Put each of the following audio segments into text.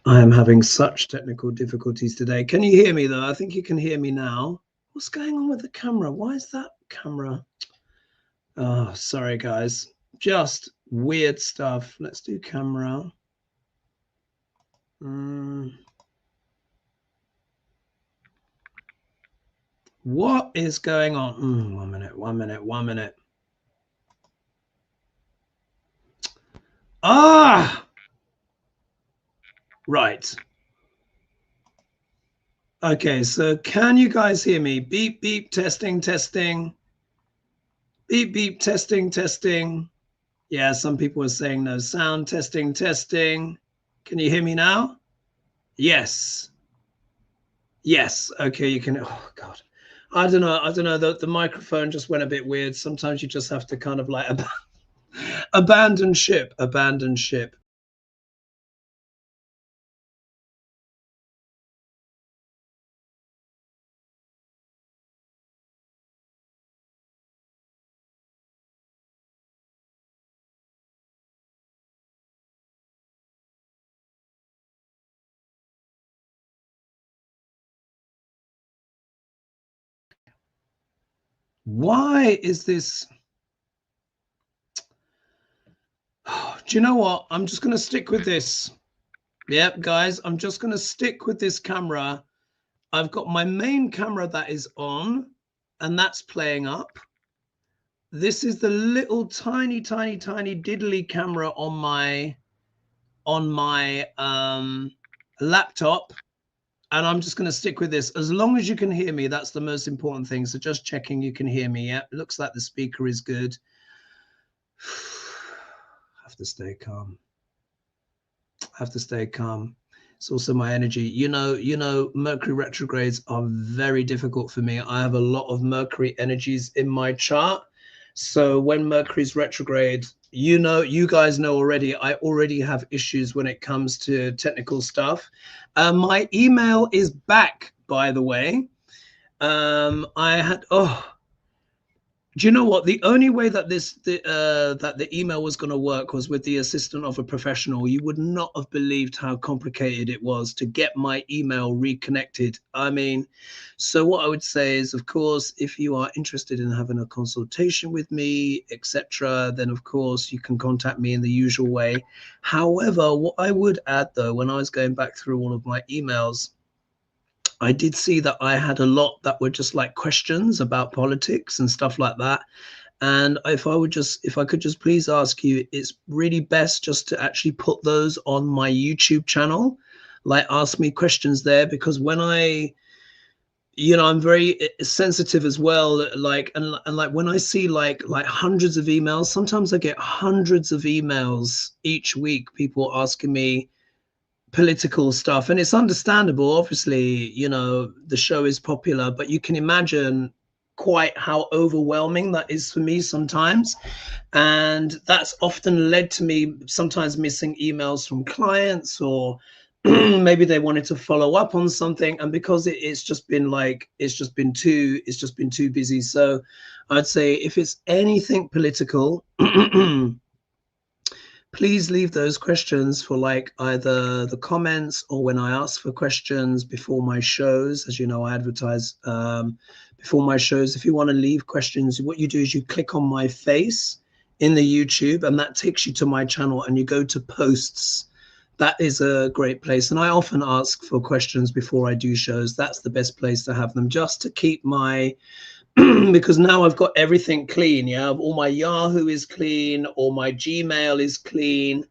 I am having such technical difficulties today. Can you hear me though? I think you can hear me now. What's going on with the camera? Why is that camera? Oh, sorry guys. Just weird stuff. Let's do camera. What is going on? 1 minute. Ah! Right. Okay, so can you guys hear me? Beep, beep, testing. Beep, beep, testing. Yeah, some people are saying no sound, testing. Can you hear me now? Yes. Okay, you can. Oh, God. I don't know. The microphone just went a bit weird. Sometimes you just have to kind of like abandon ship. Why is this? Oh, do you know what? I'm just going to stick with this. Yep, guys, I'm just going to stick with this camera. I've got my main camera that is on, and that's playing up. This is the little tiny diddly camera on my laptop, and I'm just going to stick with this. As long as you can hear me, that's the most important thing. So just checking you can hear me. Yeah, it looks like the speaker is good. Have to stay calm. It's also my energy. You know, Mercury retrogrades are very difficult for me. I have a lot of Mercury energies in my chart. So when Mercury's retrograde, you guys know already, I already have issues when it comes to technical stuff. My email is back, by the way. Do you know what? The only way that that the email was going to work was with the assistant of a professional. You would not have believed how complicated it was to get my email reconnected. I mean, so what I would say is, of course, if you are interested in having a consultation with me, etc., then of course you can contact me in the usual way. However, what I would add though, when I was going back through all of my emails, I did see that I had a lot that were just like questions about politics and stuff like that. And if I could just please ask you, it's really best just to actually put those on my YouTube channel, like ask me questions there, because when I'm very sensitive as well. Like, and like when I see like hundreds of emails, sometimes I get hundreds of emails each week, people asking me political stuff, and it's understandable. Obviously, the show is popular, but you can imagine quite how overwhelming that is for me sometimes, and that's often led to me sometimes missing emails from clients, or maybe they wanted to follow up on something, and because it's just been too busy. So I'd say if it's anything political, please leave those questions for like either the comments or when I ask for questions before my shows. As you know, I advertise before my shows. If you want to leave questions, what you do is you click on my face in the YouTube, and that takes you to my channel, and you go to posts. That is a great place. And I often ask for questions before I do shows. That's the best place to have them, just to keep my because now I've got everything clean. Yeah, all my Yahoo is clean, all my Gmail is clean,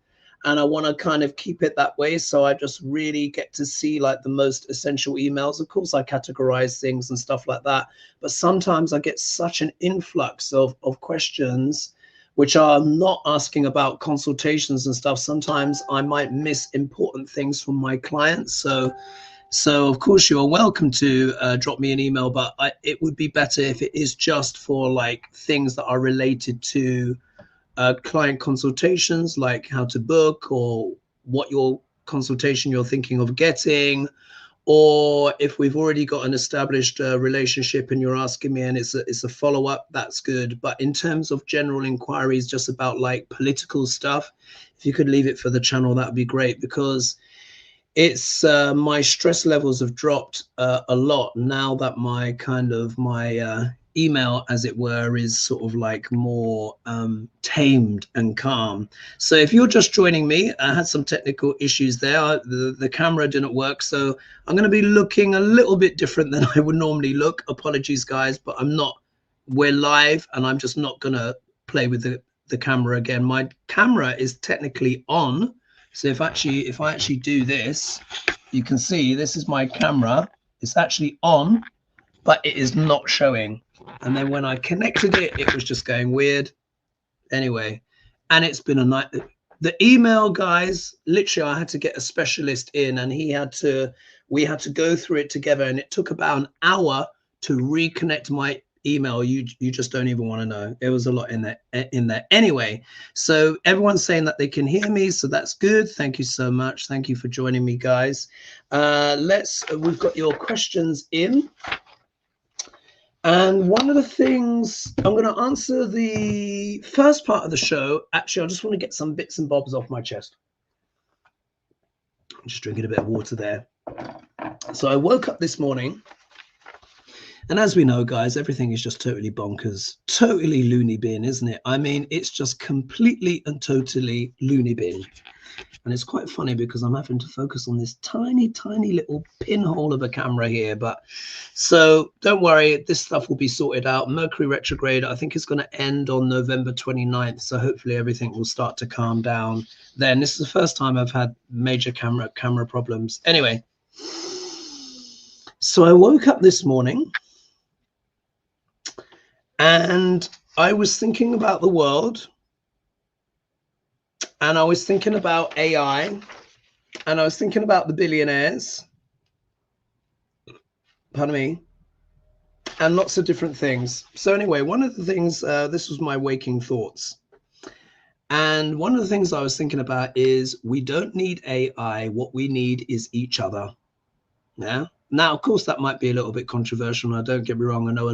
and I want to kind of keep it that way. So I just really get to see like the most essential emails. Of course, I categorize things and stuff like that, but sometimes I get such an influx of questions which are not asking about consultations and stuff. Sometimes I might miss important things from my clients. So of course you are welcome to drop me an email, but it would be better if it is just for like things that are related to client consultations, like how to book or what your consultation you're thinking of getting, or if we've already got an established relationship and you're asking me and it's a follow-up, that's good. But in terms of general inquiries just about like political stuff, if you could leave it for the channel, that would be great, because it's my stress levels have dropped a lot now that my email, as it were, is sort of like more tamed and calm. So if you're just joining me, I had some technical issues there. The camera didn't work, so I'm going to be looking a little bit different than I would normally look. Apologies, guys, but I'm not. We're live, and I'm just not going to play with the camera again. My camera is technically on. So if I actually do this, you can see this is my camera. It's actually on, but it is not showing. And then when I connected it, it was just going weird. Anyway, and it's been a night. The email, guys, literally I had to get a specialist in, and we had to go through it together, and it took about an hour to reconnect my email. You just don't even want to know. It was a lot in there anyway. So everyone's saying that they can hear me, so that's good. Thank you so much. Thank you for joining me, guys. We've got your questions in, and one of the things I'm going to answer the first part of the show. Actually, I just want to get some bits and bobs off my chest. I'm just drinking a bit of water there. So I woke up this morning, and as we know, guys, everything is just totally bonkers, totally loony bin, isn't it? I mean, it's just completely and totally loony bin. And it's quite funny because I'm having to focus on this tiny, tiny little pinhole of a camera here. But so don't worry, this stuff will be sorted out. Mercury retrograde, I think, is going to end on November 29th. So hopefully everything will start to calm down then. This is the first time I've had major camera problems. Anyway, so I woke up this morning, and I was thinking about the world, and I was thinking about AI, and I was thinking about the billionaires, pardon me, and lots of different things. So anyway, one of the things, this was my waking thoughts. And one of the things I was thinking about is we don't need AI. What we need is each other. Yeah. Now, of course, that might be a little bit controversial. And don't get me wrong. I know a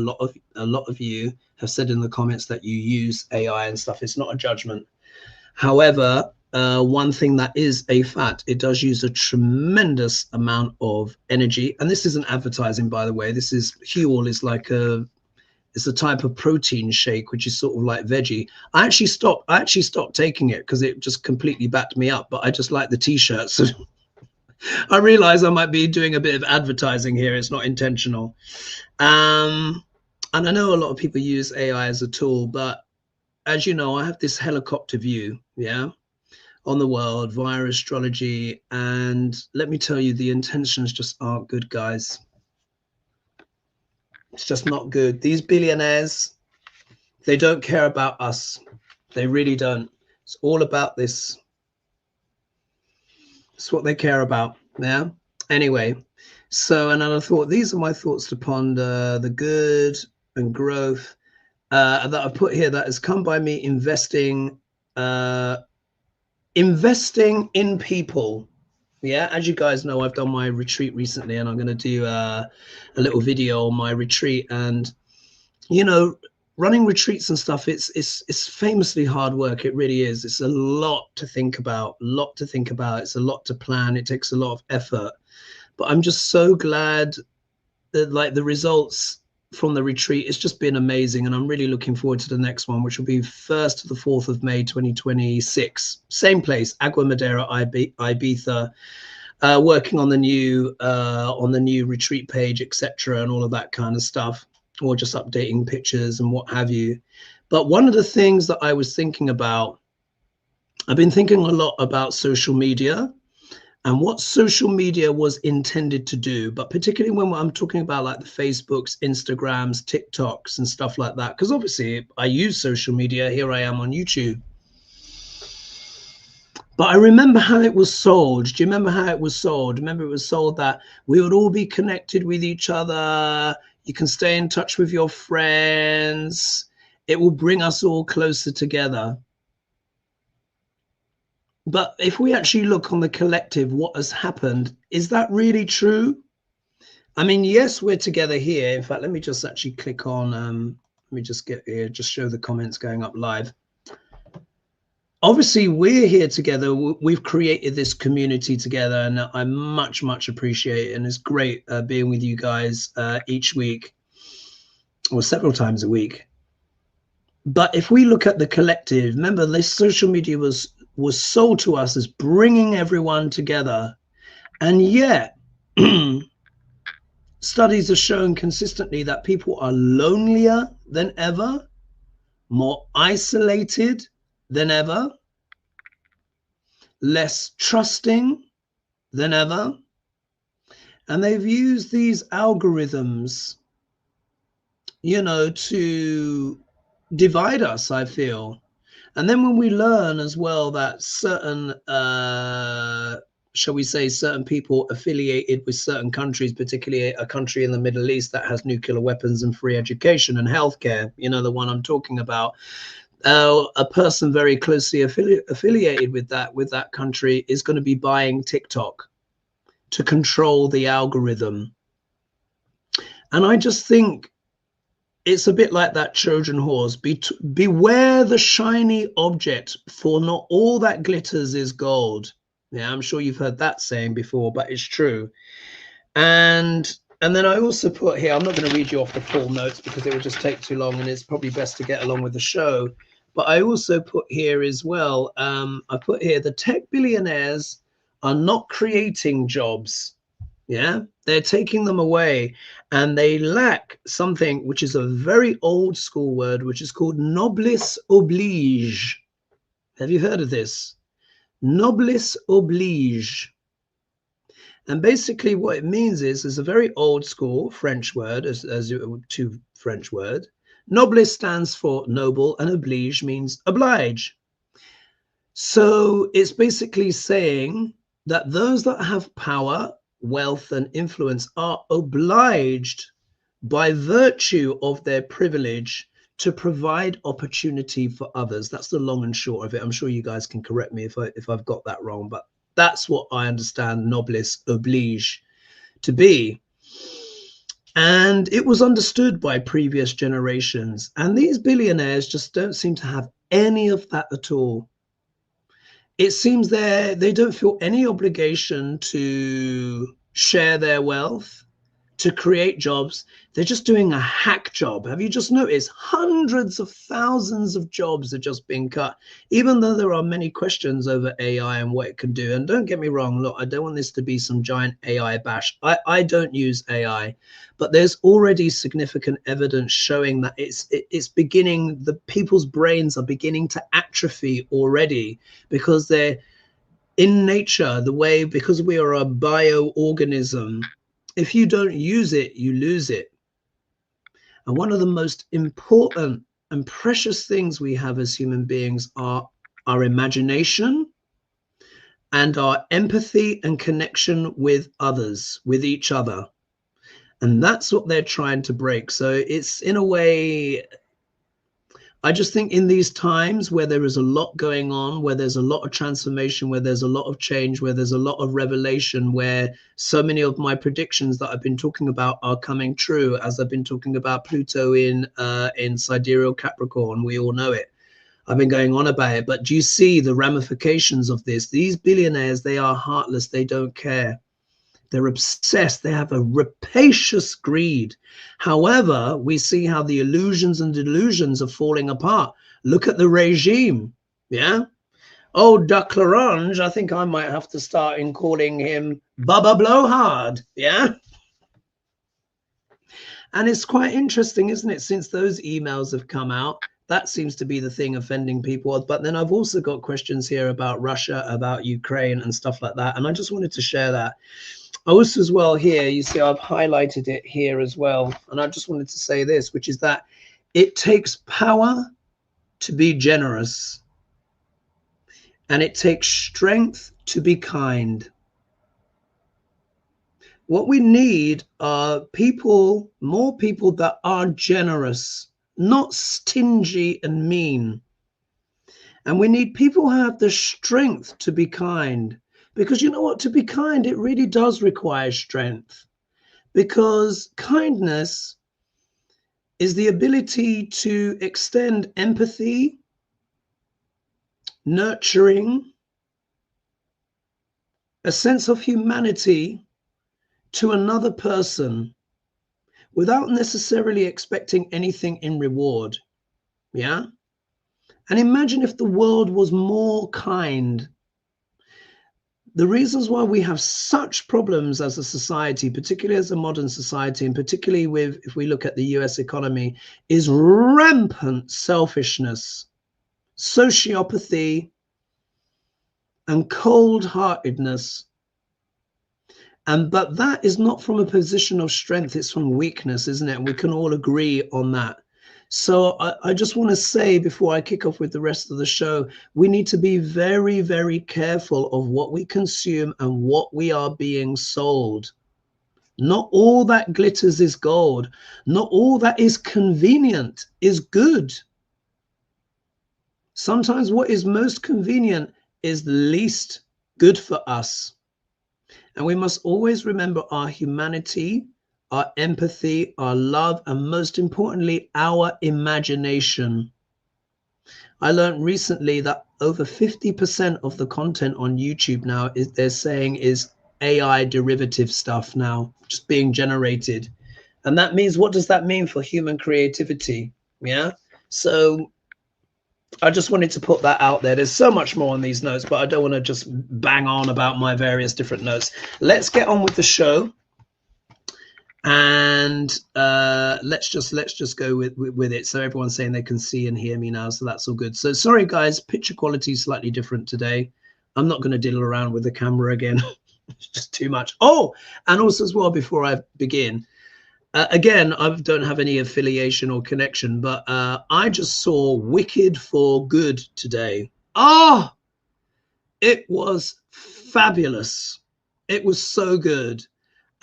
lot of you have said in the comments that you use AI and stuff. It's not a judgment. However, one thing that is a fact, it does use a tremendous amount of energy. And this isn't advertising, by the way. This is Huel is like it's a type of protein shake, which is sort of like veggie. I actually stopped taking it because it just completely backed me up. But I just like the t-shirt. So I realize I might be doing a bit of advertising here. It's not intentional. And I know a lot of people use AI as a tool, but as you know, I have this helicopter view, yeah, on the world via astrology. And let me tell you, the intentions just aren't good, guys. It's just not good. These billionaires, they don't care about us. They really don't. It's all about this. It's what they care about. Yeah. Anyway, so another thought. These are my thoughts to ponder. The good and growth that I put here that has come by me investing in people. Yeah, as you guys know, I've done my retreat recently, and I'm going to do a little video on my retreat. And you know, running retreats and stuff, it's famously hard work. It really is. It's a lot to think about, It's a lot to plan. It takes a lot of effort. But I'm just so glad that, like, the results from the retreat, it's just been amazing. And I'm really looking forward to the next one, which will be 1st to the 4th of May 2026. Same place, Agua Madera, Ibiza. Working on the new retreat page, etc., and all of that kind of stuff, or just updating pictures and what have you. But one of the things that I was thinking about, I've been thinking a lot about social media and what social media was intended to do, but particularly when I'm talking about like the Facebooks, Instagrams, TikToks and stuff like that, because obviously I use social media. Here I am on YouTube. But I remember how it was sold. Do you remember how it was sold? Remember, it was sold that we would all be connected with each other. You can stay in touch with your friends. It will bring us all closer together. But if we actually look on the collective, what has happened, is that really true? I mean, yes, we're together here. In fact, let me just actually click on, let me just get here, just show the comments going up live. obviously we're here together. We've created this community together, and I much appreciate it. And it's great being with you guys each week, or several times a week. But if we look at the collective, remember, this social media was sold to us as bringing everyone together, and yet studies have shown consistently that people are lonelier than ever, more isolated than ever, less trusting than ever. And they've used these algorithms, you know, to divide us, I feel. And then when we learn as well that certain, shall we say, certain people affiliated with certain countries, particularly a country in the Middle East that has nuclear weapons and free education and healthcare, you know, the one I'm talking about, a person very closely affiliated with that country is going to be buying TikTok to control the algorithm. And I just think it's a bit like that Trojan horse. Beware the shiny object, for not all that glitters is gold. Yeah, I'm sure you've heard that saying before, but it's true. And then I also put here, I'm not going to read you off the full notes because it would just take too long, and it's probably best to get along with the show. But I also put here as well, I put here, the tech billionaires are not creating jobs. Yeah, they're taking them away, and they lack something which is a very old school word, which is called noblesse oblige. Have you heard of this? Noblesse oblige. And basically what it means is a very old school French word, as two French word. Noblesse stands for noble, and oblige means oblige. So it's basically saying that those that have power, wealth, and influence are obliged by virtue of their privilege to provide opportunity for others. That's the long and short of it. I'm sure you guys can correct me if I've got that wrong, but that's what I understand noblesse oblige to be. And it was understood by previous generations. And these billionaires just don't seem to have any of that at all. It seems they don't feel any obligation to share their wealth, to create jobs. They're just doing a hack job. Have you just noticed hundreds of thousands of jobs are just being cut, even though there are many questions over AI and what it can do? And don't get me wrong, look, I don't want this to be some giant AI bash. I don't use AI, but there's already significant evidence showing that it's beginning, the people's brains are beginning to atrophy already, because they're in nature, the way, because we are a bioorganism, if you don't use it, you lose it. And one of the most important and precious things we have as human beings are our imagination and our empathy and connection with others, with each other. And that's what they're trying to break. So it's, in a way, I just think in these times where there is a lot going on, where there's a lot of transformation, where there's a lot of change, where there's a lot of revelation, where so many of my predictions that I've been talking about are coming true, as I've been talking about Pluto in sidereal Capricorn. We all know it. I've been going on about it. But do you see the ramifications of this? These billionaires, they are heartless. They don't care. They're obsessed. They have a rapacious greed. However, we see how the illusions and delusions are falling apart. Look at the regime. Yeah. Oh, Duck Larange, I think I might have to start in calling him Bubba Blowhard. Yeah. And it's quite interesting, isn't it? Since those emails have come out, that seems to be the thing offending people. But then I've also got questions here about Russia, about Ukraine and stuff like that. And I just wanted to share that. Also as well here, you see I've highlighted it here as well. And I just wanted to say this, which is that it takes power to be generous. And it takes strength to be kind. What we need are people, more people that are generous, not stingy and mean. And we need people who have the strength to be kind. Because you know what, to be kind, it really does require strength. Because kindness is the ability to extend empathy, nurturing a sense of humanity to another person without necessarily expecting anything in reward. Yeah. And imagine if the world was more kind. The reasons why we have such problems as a society, particularly as a modern society, and particularly with, if we look at the US economy, is rampant selfishness, sociopathy, and cold-heartedness. But that is not from a position of strength, it's from weakness, isn't it? And we can all agree on that. So I just want to say, before I kick off with the rest of the show, we need to be very, very careful of what we consume and what we are being sold. Not all that glitters is gold. Not all that is convenient is good. Sometimes what is most convenient is least good for us. And we must always remember our humanity, our empathy, our love, and most importantly, our imagination. I learned recently that over 50% of the content on YouTube now they're saying is AI derivative stuff now, just being generated. And that means, what does that mean for human creativity? Yeah. So I just wanted to put that out there. There's so much more on these notes, but I don't want to just bang on about my various different notes. Let's get on with the show. And let's just go with it. So everyone's saying they can see and hear me now, so that's all good. So sorry guys, picture quality is slightly different today. I'm not going to diddle around with the camera again. It's just too much. Oh, and also as well, before I begin, again, I don't have any affiliation or connection, but I just saw Wicked for Good today. Oh, it was fabulous. It was so good.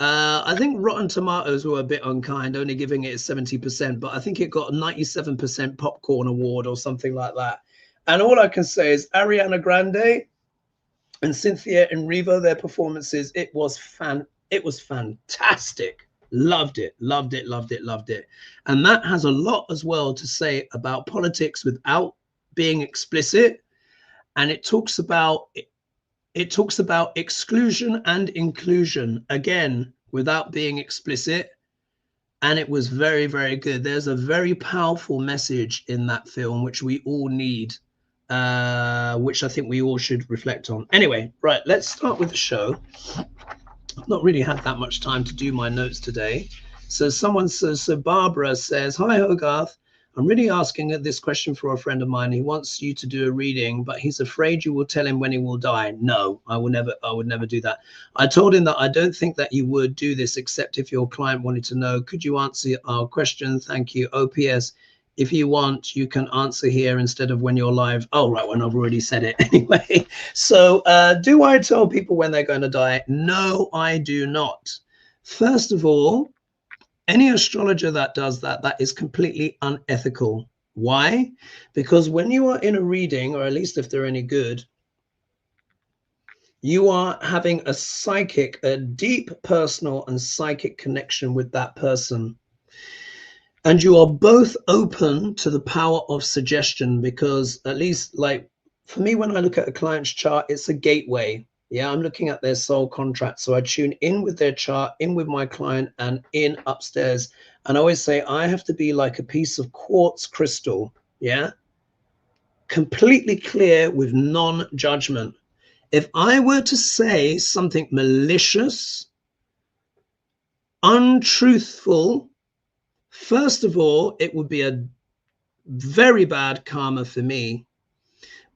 I think Rotten Tomatoes were a bit unkind, only giving it 70%, but I think it got a 97% popcorn award or something like that. And all I can say is Ariana Grande and Cynthia Erivo, their performances, it was fantastic. Loved it. And that has a lot as well to say about politics without being explicit. And it talks about exclusion and inclusion, again, without being explicit. And it was very, very good. There's a very powerful message in that film, which we all need, which I think we all should reflect on. Anyway, right, let's start with the show. I've not really had that much time to do my notes today. So so Barbara says, hi, Hogarth. I'm really asking this question for a friend of mine. He wants you to do a reading, but he's afraid you will tell him when he will die. No, I would never do that. I told him that I don't think that you would do this, except if your client wanted to know, could you answer our question? Thank you. OPS, if you want, you can answer here instead of when you're live. Oh, right, when I've already said it anyway. So do I tell people when they're going to die? No, I do not. First of all, any astrologer that does that, that is completely unethical. Why? Because when you are in a reading, or at least if they're any good, you are having a deep personal and psychic connection with that person. And you are both open to the power of suggestion, because at least, like for me, when I look at a client's chart, it's a gateway. Yeah, I'm looking at their soul contract. So I tune in with their chart, in with my client, and in upstairs. And I always say I have to be like a piece of quartz crystal. Yeah, completely clear with non-judgment. If I were to say something malicious, untruthful, first of all, it would be a very bad karma for me.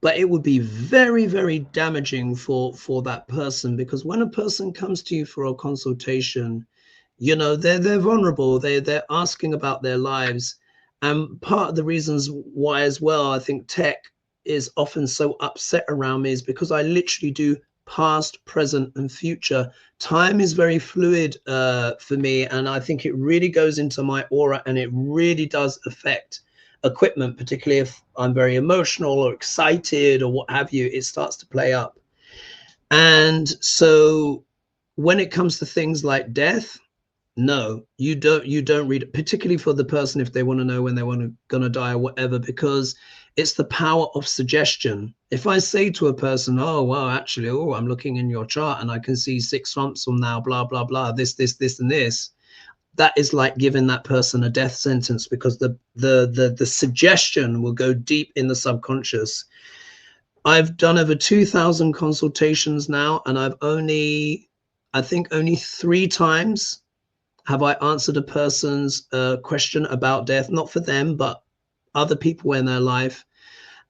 But it would be very, very damaging for that person, because when a person comes to you for a consultation, you know, they're vulnerable. They're asking about their lives. And part of the reasons why as well, I think tech is often so upset around me is because I literally do past, present, and future. Time is very fluid for me. And I think it really goes into my aura, and it really does affect equipment, particularly if I'm very emotional or excited or what have you. It starts to play up. And so when it comes to things like death, no, you don't read it, particularly for the person if they want to know when they're going to die or whatever, because It's the power of suggestion. If I say to a person, oh, well, actually, oh, I'm looking in your chart and I can see 6 months from now, blah, blah, blah, this, and this, that is like giving that person a death sentence, because the suggestion will go deep in the subconscious. I've done over 2,000 consultations now, and I think only 3 times have I answered a person's question about death, not for them, but other people in their life.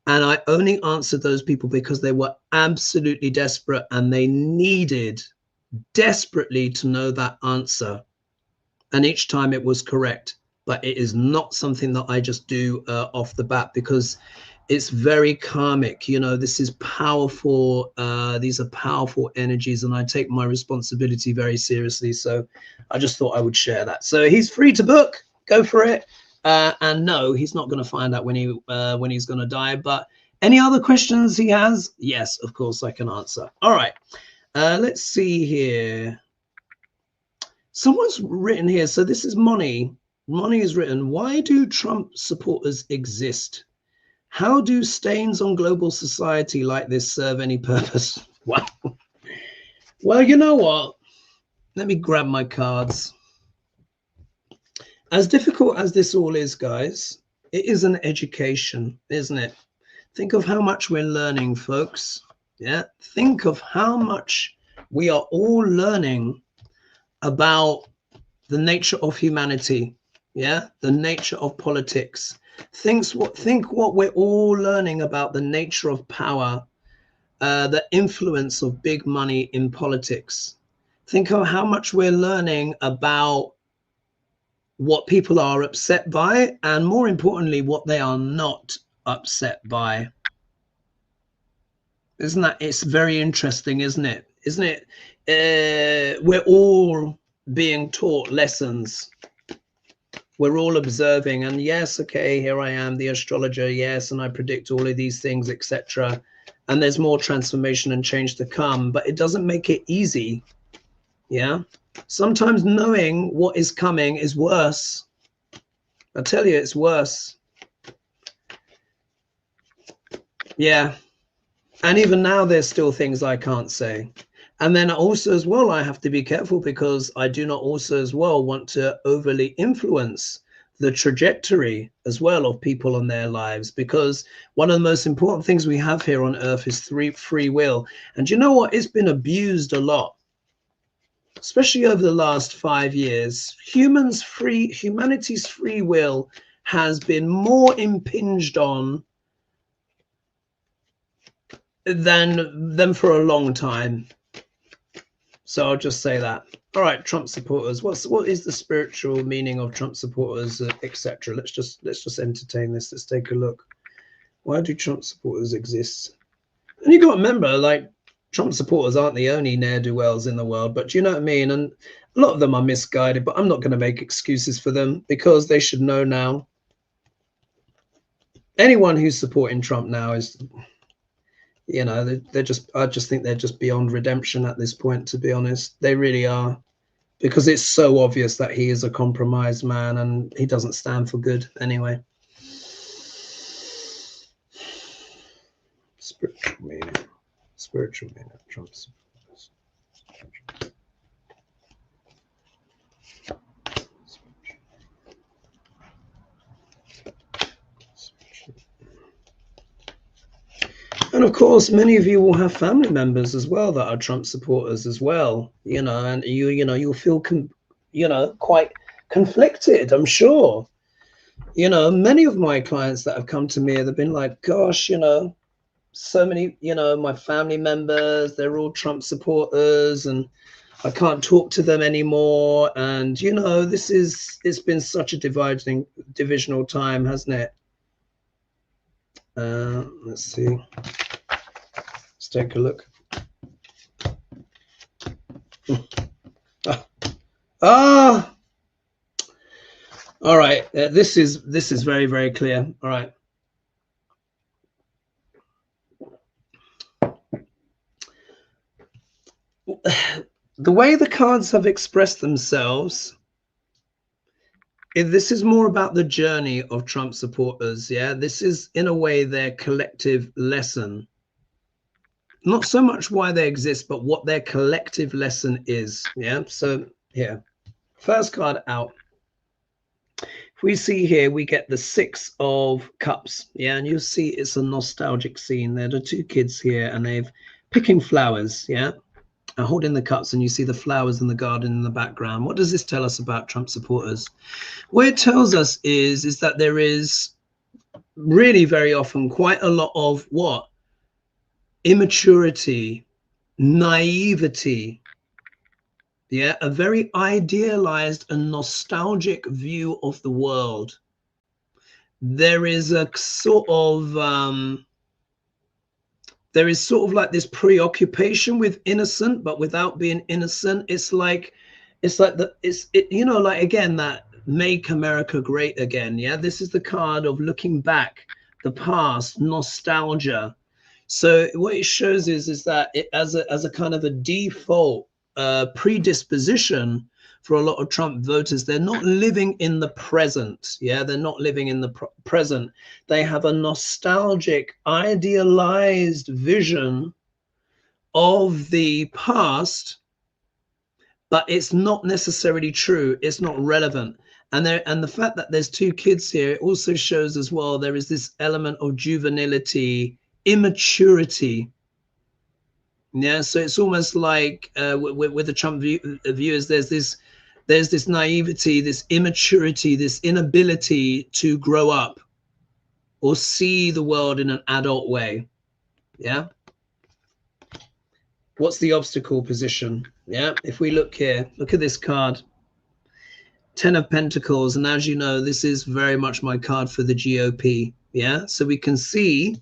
And I only answered those people because they were absolutely desperate and they needed desperately to know that answer. And each time it was correct. But it is not something that I just do off the bat, because it's very karmic. You know, this is powerful. These are powerful energies, and I take my responsibility very seriously. So I just thought I would share that. So he's free to book. Go for it. And no, he's not going to find out when he's going to die. But any other questions he has, yes, of course I can answer. All right. Let's see here. Someone's written here. So this is Moni. Moni has written, why do Trump supporters exist? How do stains on global society like this serve any purpose? Wow. Well, you know what? Let me grab my cards. As difficult as this all is, guys, it is an education, isn't it? Think of how much we're learning, folks. Yeah. Think of how much we are all learning about the nature of humanity. Yeah. The nature of politics. Think what we're all learning about the nature of power, the influence of big money in politics. Think of how much we're learning about what people are upset by, and more importantly, what they are not upset by. Isn't that, it's very interesting, isn't it? Isn't it? We're all being taught lessons. We're all observing, and yes, okay, here I am, the astrologer, yes, and I predict all of these things, etc. And there's more transformation and change to come, but it doesn't make it easy. Yeah. Sometimes knowing what is coming is worse. I tell you, it's worse. Yeah. And even now, there's still things I can't say. And then also as well, I have to be careful, because I do not also as well want to overly influence the trajectory as well of people and their lives, because one of the most important things we have here on earth is free will. And you know what? It's been abused a lot, especially over the last 5 years. Humanity's free will has been more impinged on than for a long time. So I'll just say that. All right, Trump supporters. What is the spiritual meaning of Trump supporters, etc.? Let's just entertain this. Let's take a look. Why do Trump supporters exist? And you got to remember, like, Trump supporters aren't the only ne'er-do-wells in the world, but you know what I mean? And a lot of them are misguided, but I'm not going to make excuses for them, because they should know now. Anyone who's supporting Trump now is, you know, I just think they're just beyond redemption at this point, to be honest. They really are, because it's so obvious that he is a compromised man and he doesn't stand for good anyway. Spiritual meaning. Spiritual meaning of Trump supporters. And of course, many of you will have family members as well that are Trump supporters as well, you know, and you'll feel, quite conflicted, I'm sure. You know, many of my clients that have come to me, they've been like, gosh, you know, so many, you know, my family members, they're all Trump supporters and I can't talk to them anymore. And, you know, it's been such a divisional time, hasn't it? Let's see. Let's take a look. All right. This is very, very clear. All right. The way the cards have expressed themselves this is more about the journey of Trump supporters. Yeah, this is in a way their collective lesson. Not so much why they exist, but what their collective lesson is. Yeah, so here, first card out. If we see here, we get the 6 of Cups. Yeah, and you'll see it's a nostalgic scene. There are 2 kids here and they've picking flowers. Yeah, holding the cups, and you see the flowers in the garden in the background. What does this tell us about Trump supporters? What it tells us is that there is really very often quite a lot of what? Immaturity, naivety. Yeah, a very idealized and nostalgic view of the world. There is a sort of like this preoccupation with innocent, but without being innocent. It's like you know, like, again, that make America great again. Yeah, this is the card of looking back, the past, nostalgia. So what it shows is that it, as a kind of a default predisposition for a lot of Trump voters, they're not living in the present. Yeah, they're not living in the present. They have a nostalgic, idealized vision of the past, but it's not necessarily true. It's not relevant. And the fact that there's 2 kids here, it also shows as well there is this element of juvenility, immaturity. Yeah, so it's almost like with the Trump viewers, there's this naivety, this immaturity, this inability to grow up or see the world in an adult way. Yeah. What's the obstacle position? Yeah, if we look here, look at this card, 10 of Pentacles, and as you know, this is very much my card for the GOP. Yeah, so we can see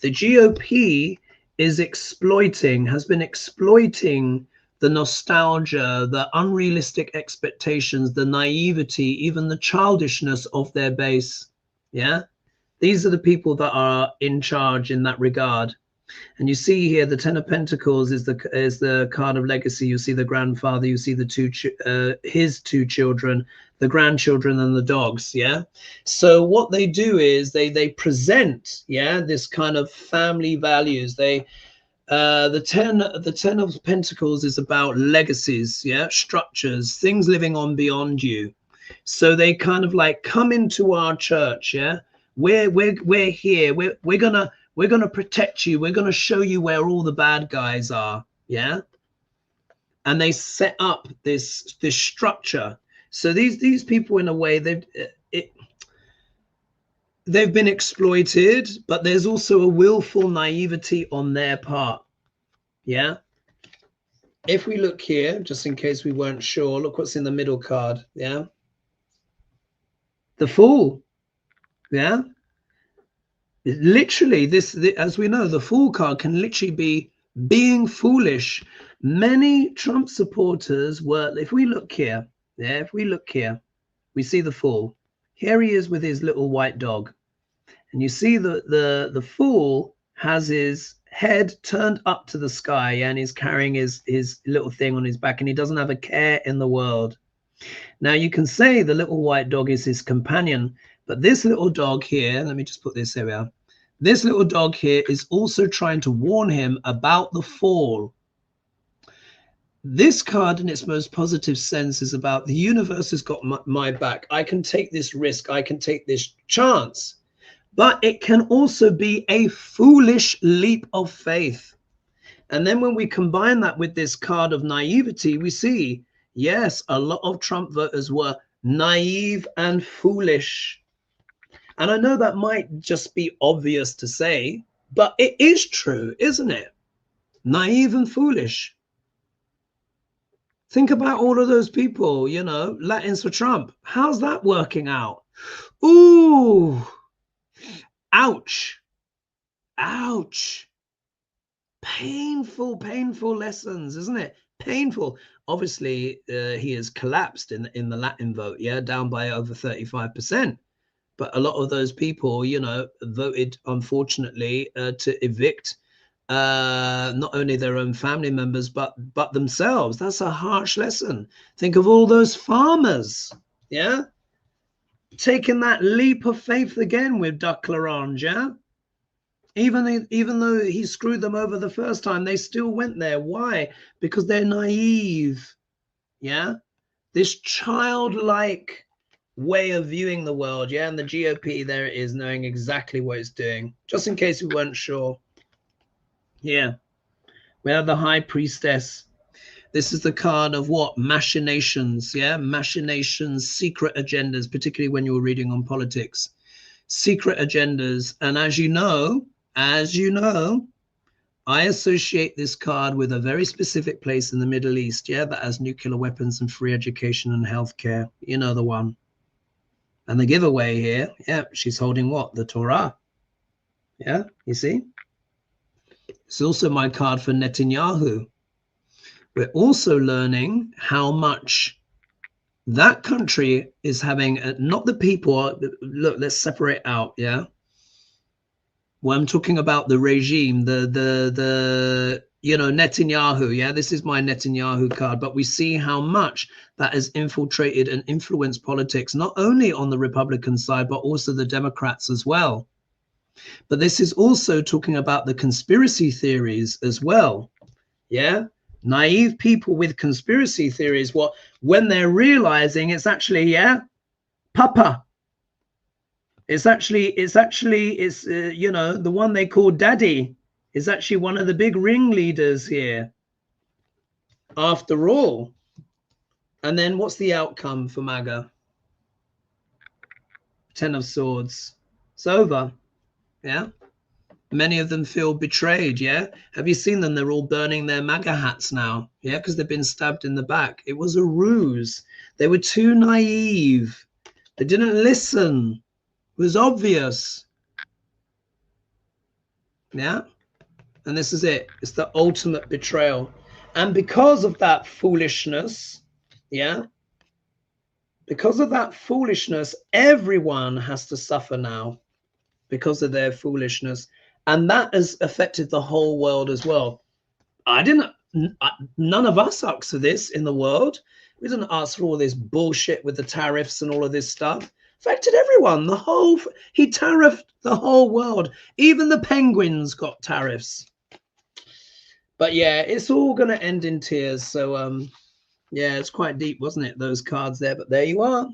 the GOP is has been exploiting the nostalgia, the unrealistic expectations, the naivety, even the childishness of their base. Yeah, these are the people that are in charge in that regard. And you see here the 10 of Pentacles is the card of legacy. You see the grandfather, you see the his 2 children, the grandchildren, and the dogs. Yeah, so what they do is they present, yeah, this kind of family values. They the 10 of Pentacles is about legacies, yeah, structures, things living on beyond you. So they kind of like come into our church. Yeah, we're here, we're gonna protect you, we're gonna show you where all the bad guys are. Yeah, and they set up this structure. So these people, in a way, they've been exploited, but there's also a willful naivety on their part. Yeah, if we look here, just in case we weren't sure, look what's in the middle card. Yeah, the Fool. Yeah, literally, as we know, the Fool card can literally be being foolish. Many Trump supporters were, if we look here, yeah, if we look here, we see the Fool. Here he is with his little white dog, and you see the Fool has his head turned up to the sky, and he's carrying his little thing on his back, and he doesn't have a care in the world. Now you can say the little white dog is his companion, but this little dog here, let me just put this, here we are. This little dog here is also trying to warn him about the fall. This card, in its most positive sense, is about the universe has got my back. I can take this risk. I can take this chance. But it can also be a foolish leap of faith. And then when we combine that with this card of naivety, we see, yes, a lot of Trump voters were naive and foolish. And I know that might just be obvious to say, but it is true, isn't it? Naive and foolish. Think about all of those people, you know, Latins for Trump. How's that working out? Ooh, ouch, ouch. Painful, painful lessons, isn't it? Painful. Obviously, he has collapsed in the Latin vote, yeah, down by over 35%. But a lot of those people, you know, voted, unfortunately, to evict not only their own family members, but themselves. That's a harsh lesson. Think of all those farmers, yeah, taking that leap of faith again with Duck L'Orange, yeah? Even though he screwed them over the first time, they still went there. Why? Because they're naive, yeah? This childlike way of viewing the world, yeah? And the GOP, there it is, knowing exactly what it's doing. Just in case we weren't sure. Yeah. We have the High Priestess. This is the card of what? Machinations, yeah? Machinations, secret agendas, particularly when you're reading on politics. Secret agendas. And as you know, I associate this card with a very specific place in the Middle East, yeah? That has nuclear weapons and free education and healthcare. You know the one. And the giveaway here, yeah, she's holding what? The Torah. Yeah, you see? It's also my card for Netanyahu. We're also learning how much that country is having, not the people, look, let's separate out, yeah? Well, I'm talking about the regime, the you know, Netanyahu, yeah? This is my Netanyahu card, but we see how much that has infiltrated and influenced politics, not only on the Republican side, but also the Democrats as well. But this is also talking about the conspiracy theories as well, yeah? Naive people with conspiracy theories, what when they're realizing it's actually, yeah, Papa. It's you know, the one they call Daddy is actually one of the big ringleaders here, after all. And then what's the outcome for MAGA? 10 of Swords. It's over, yeah? Many of them feel betrayed, yeah? Have you seen them? They're all burning their MAGA hats now, yeah? Because they've been stabbed in the back. It was a ruse. They were too naive. They didn't listen. It was obvious. Yeah? And this is it. It's the ultimate betrayal. And because of that foolishness, yeah? Because of that foolishness, everyone has to suffer now because of their foolishness. And that has affected the whole world as well. None of us asked for this in the world. We didn't ask for all this bullshit with the tariffs and all of this stuff. Affected everyone. He tariffed the whole world. Even the penguins got tariffs. But yeah, it's all going to end in tears. So yeah, it's quite deep, wasn't it? Those cards there. But there you are.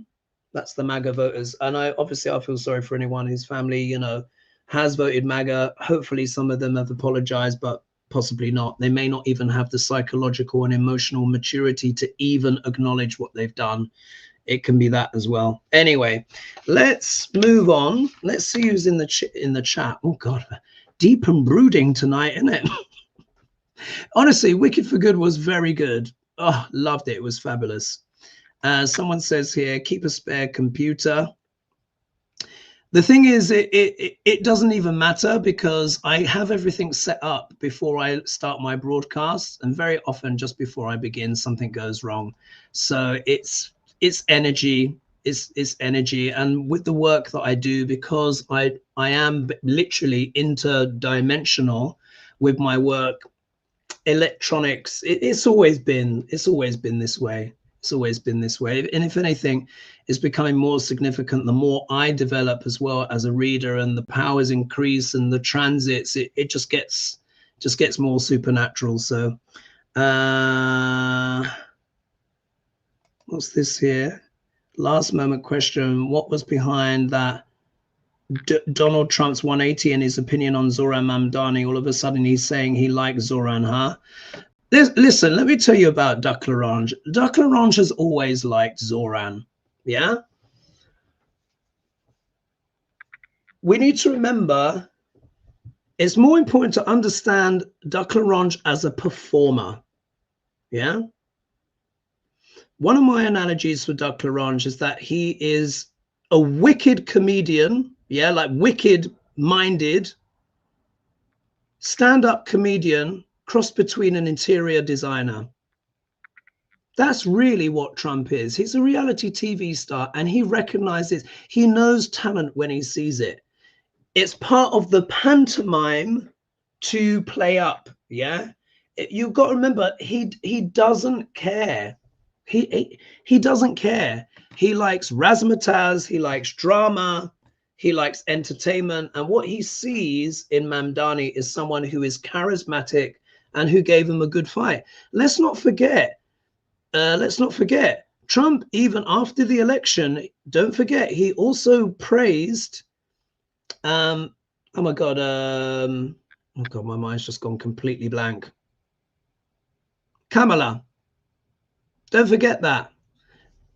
That's the MAGA voters. And I feel sorry for anyone whose family, you know, has voted MAGA. Hopefully some of them have apologized, but possibly not. They may not even have the psychological and emotional maturity to even acknowledge what they've done. It can be that as well. Anyway, let's move on. Let's see who's in the chat. Oh God, deep and brooding tonight, isn't it? Honestly, Wicked for Good was very good. Oh, loved it. It was fabulous. Someone says here, keep a spare computer. The thing is, it doesn't even matter because I have everything set up before I start my broadcast, and very often just before I begin, something goes wrong. So it's energy. It's energy, and with the work that I do, because I am literally interdimensional with my work, electronics. It's always been this way. It's always been this way. And if anything, it's becoming more significant the more I develop as well as a reader, and the powers increase and the transits, it just gets more supernatural. So what's this here? Last moment question. What was behind that Donald Trump's 180 and his opinion on Zoran Mamdani? All of a sudden he's saying he likes Zoran, huh? Listen, let me tell you about Duck L'Orange. Duck L'Orange has always liked Zoran, yeah? We need to remember, it's more important to understand Duck L'Orange as a performer, yeah? One of my analogies for Duck L'Orange is that he is a wicked comedian, yeah, like wicked-minded, stand-up comedian crossed between an interior designer. That's really what Trump is. He's a reality TV star, and he recognizes, he knows talent when he sees it. It's part of the pantomime to play up, yeah? You've got to remember, he doesn't care. He doesn't care. He likes razzmatazz, he likes drama, he likes entertainment, and what he sees in Mamdani is someone who is charismatic and who gave him a good fight. Let's not forget, Trump, even after the election, don't forget, he also praised, oh my God, my mind's just gone completely blank. Kamala. Don't forget that.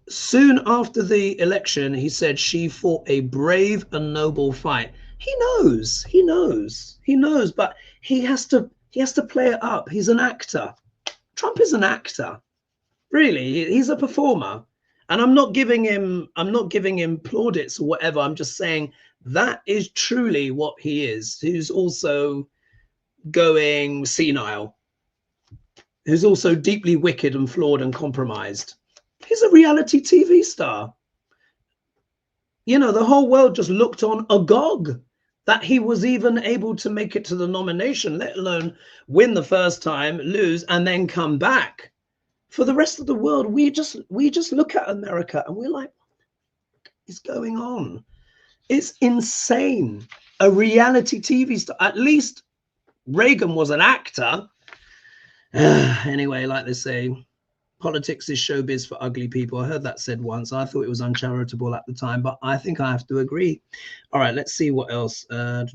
Soon after the election, he said she fought a brave and noble fight. He knows, but he has to play it up. He's an actor. Trump is an actor. Really, he's a performer. And I'm not giving him plaudits or whatever. I'm just saying that is truly what he is. Who's also going senile. Who's also deeply wicked and flawed and compromised. He's a reality TV star. You know, the whole world just looked on agog that he was even able to make it to the nomination, let alone win the first time, lose, and then come back. For the rest of the world, we just look at America and we're like, what is going on? It's insane. A reality TV star. At least Reagan was an actor. Anyway, like they say, politics is showbiz for ugly people. I heard that said once. I thought it was uncharitable at the time, but I think I have to agree. All right, let's see what else. Oh,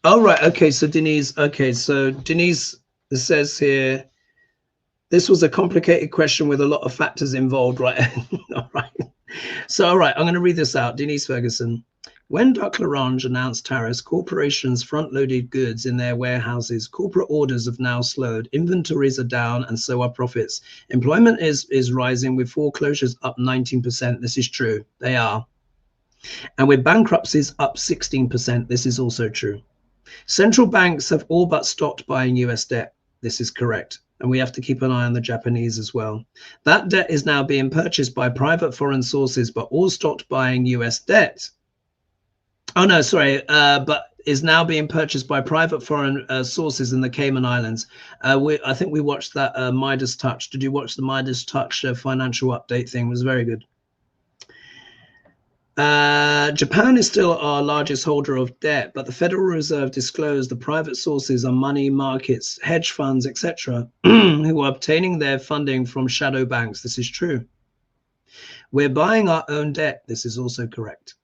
right. Okay, so Denise. Okay, so Denise says here, this was a complicated question with a lot of factors involved, right? All right. So, all right, I'm going to read this out. Denise Ferguson. When Duck Larange announced tariffs, corporations front-loaded goods in their warehouses. Corporate orders have now slowed. Inventories are down, and so are profits. Employment is rising, with foreclosures up 19%. This is true. They are. And with bankruptcies up 16%. This is also true. Central banks have all but stopped buying US debt. This is correct. And we have to keep an eye on the Japanese as well. That debt is now being purchased by private foreign sources, but all stopped buying US debt. Oh, no, sorry, but is now being purchased by private foreign sources in the Cayman Islands. I think we watched that Midas Touch. Did you watch the Midas Touch financial update thing? It was very good. Japan is still our largest holder of debt, but the Federal Reserve disclosed the private sources are money markets, hedge funds, etc., who are obtaining their funding from shadow banks. This is true. We're buying our own debt. This is also correct.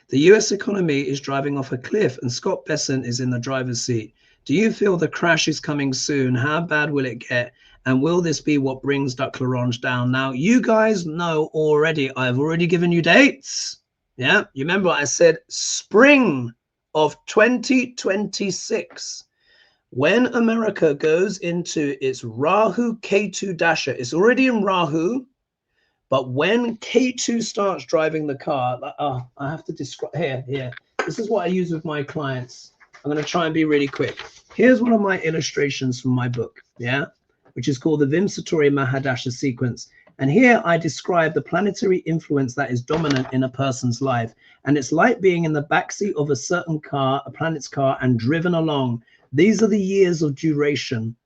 The US economy is driving off a cliff and Scott Bessent is in the driver's seat. Do you feel the crash is coming soon? How bad will it get? And will this be what brings Duck Larange down? Now, you guys know already, I've already given you dates. Yeah, you remember I said spring of 2026. When America goes into its Rahu K2 Dasher, it's already in Rahu. But when K2 starts driving the car, I have to describe here. This is what I use with my clients. I'm going to try and be really quick. Here's one of my illustrations from my book, which is called the Vimsatori Mahadasha sequence. And here I describe the planetary influence that is dominant in a person's life. And it's like being in the backseat of a certain car, a planet's car, and driven along. These are the years of duration.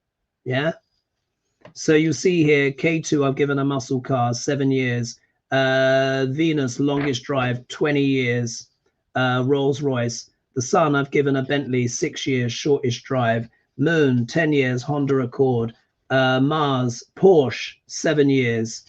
So you see here, K2, I've given a muscle car, 7 years. Venus, longest drive, 20 years. Rolls Royce. The Sun, I've given a Bentley, 6 years, shortest drive. Moon, 10 years, Honda Accord. Mars, Porsche, 7 years.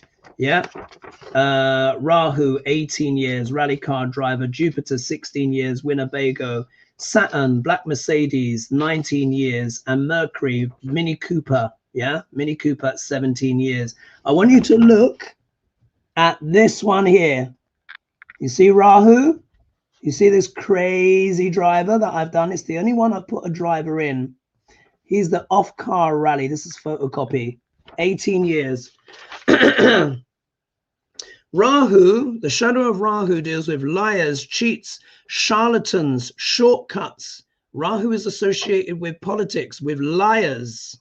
Rahu, 18 years, rally car driver. Jupiter, 16 years, Winnebago. Saturn, black Mercedes, 19 years. And Mercury, Mini Cooper. Mini Cooper at 17 years. I want you to look at this one here. You see Rahu? You see this crazy driver that I've done? It's the only one I've put a driver in. He's the off-car rally. This is photocopy. 18 years. Rahu, the shadow of Rahu deals with liars, cheats, charlatans, shortcuts. Rahu is associated with politics, with liars.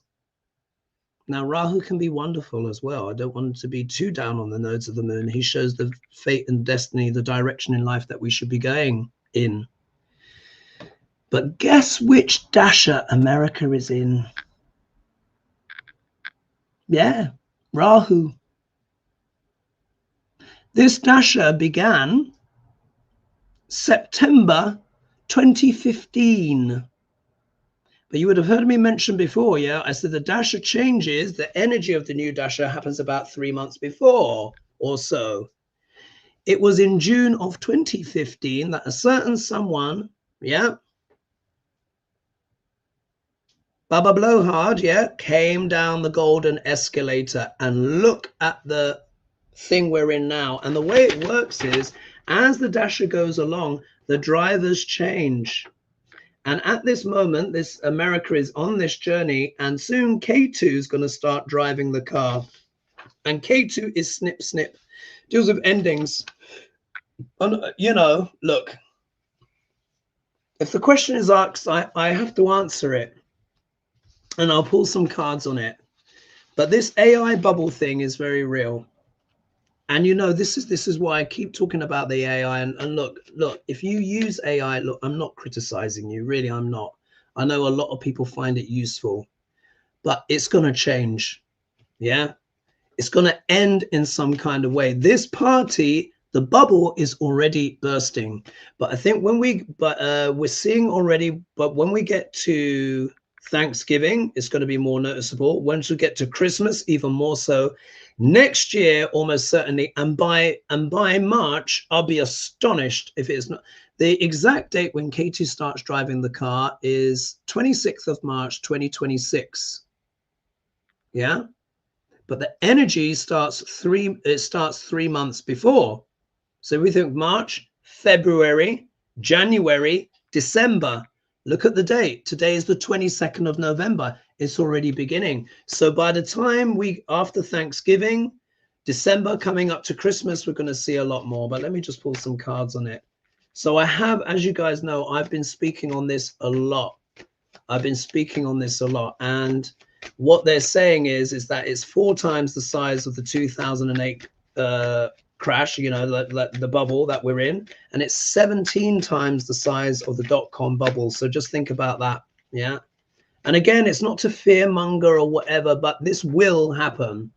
Now, Rahu can be wonderful as well. I don't want to be too down on the nodes of the moon. He shows the fate and destiny, the direction in life that we should be going in. But guess which dasha America is in? Yeah, Rahu. This dasha began September 2015. But you would have heard me mention before, yeah? I said the dasha changes, the energy of the new dasha happens about 3 months before or so. It was in June of 2015 that a certain someone, yeah, Baba Blowhard, yeah, came down the golden escalator. And look at the thing we're in now. And the way it works is, as the dasha goes along, the drivers change. And at this moment, this America is on this journey, and soon K2 is going to start driving the car. And K2 is snip, snip, deals with endings. And, you know, look, if the question is asked, I have to answer it. And I'll pull some cards on it. But this AI bubble thing is very real. And you know, this is why I keep talking about the AI. And look, if you use AI, look, I'm not criticizing you. Really, I'm not. I know a lot of people find it useful, but it's going to change. Yeah, it's going to end in some kind of way. This party, the bubble is already bursting. But I think when we're seeing already, but when we get to Thanksgiving, it's going to be more noticeable. Once we get to Christmas, even more so. Next year, almost certainly, and by March, I'll be astonished if it's not. The exact date when Katie starts driving the car is 26th of March, 2026. Yeah, but the energy starts 3 months before. So we think March, February, January, December. Look at the date. Today is the 22nd of November. It's already beginning. So by the time after Thanksgiving, December coming up to Christmas, we're going to see a lot more. But let me just pull some cards on it. So I have, as you guys know, I've been speaking on this a lot. And what they're saying is that it's 4 times the size of the 2008 crash, you know, the bubble that we're in, and it's 17 times the size of the dot-com bubble. So just think about that. Yeah, and again, it's not to fearmonger or whatever, but this will happen.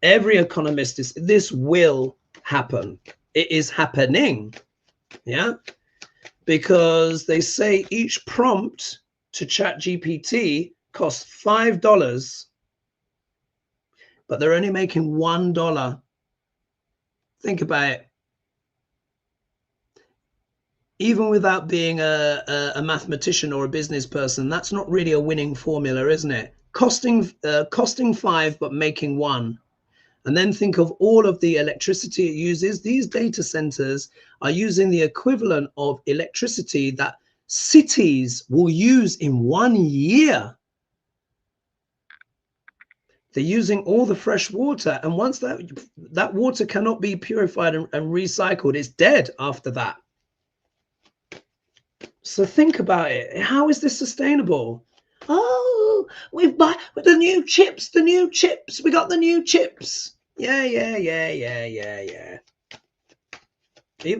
Every economist is, this will happen. It is happening. Yeah, because they say each prompt to ChatGPT costs $5, but they're only making $1. Think about it. Even without being a mathematician or a business person, that's not really a winning formula, isn't it? Costing 5 but making 1. And then think of all of the electricity it uses. These data centers are using the equivalent of electricity that cities will use in 1 year. They're using all the fresh water, and once that water cannot be purified and recycled, it's dead after that. So think about it. How is this sustainable? Oh, we've bought the new chips, we got the new chips. Yeah.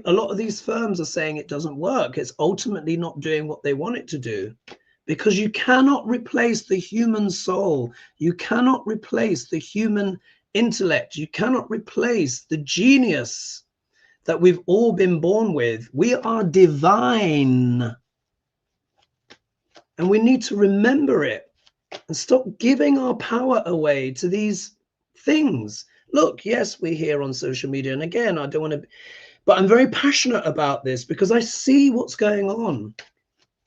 A lot of these firms are saying it doesn't work. It's ultimately not doing what they want it to do, because you cannot replace the human soul. You cannot replace the human intellect. You cannot replace the genius that we've all been born with. We are divine. And we need to remember it and stop giving our power away to these things. Look, yes, we're here on social media. And again, I don't want to, but I'm very passionate about this because I see what's going on.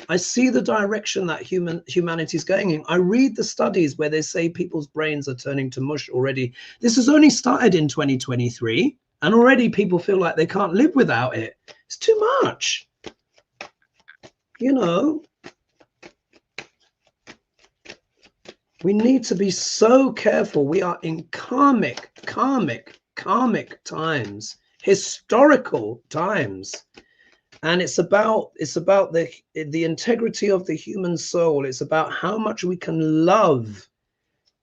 I see the direction that humanity is going in. I read the studies where they say people's brains are turning to mush already. This has only started in 2023, and already people feel like they can't live without it. It's too much. You know, we need to be so careful. We are in karmic times, historical times. And it's about the integrity of the human soul. It's about how much we can love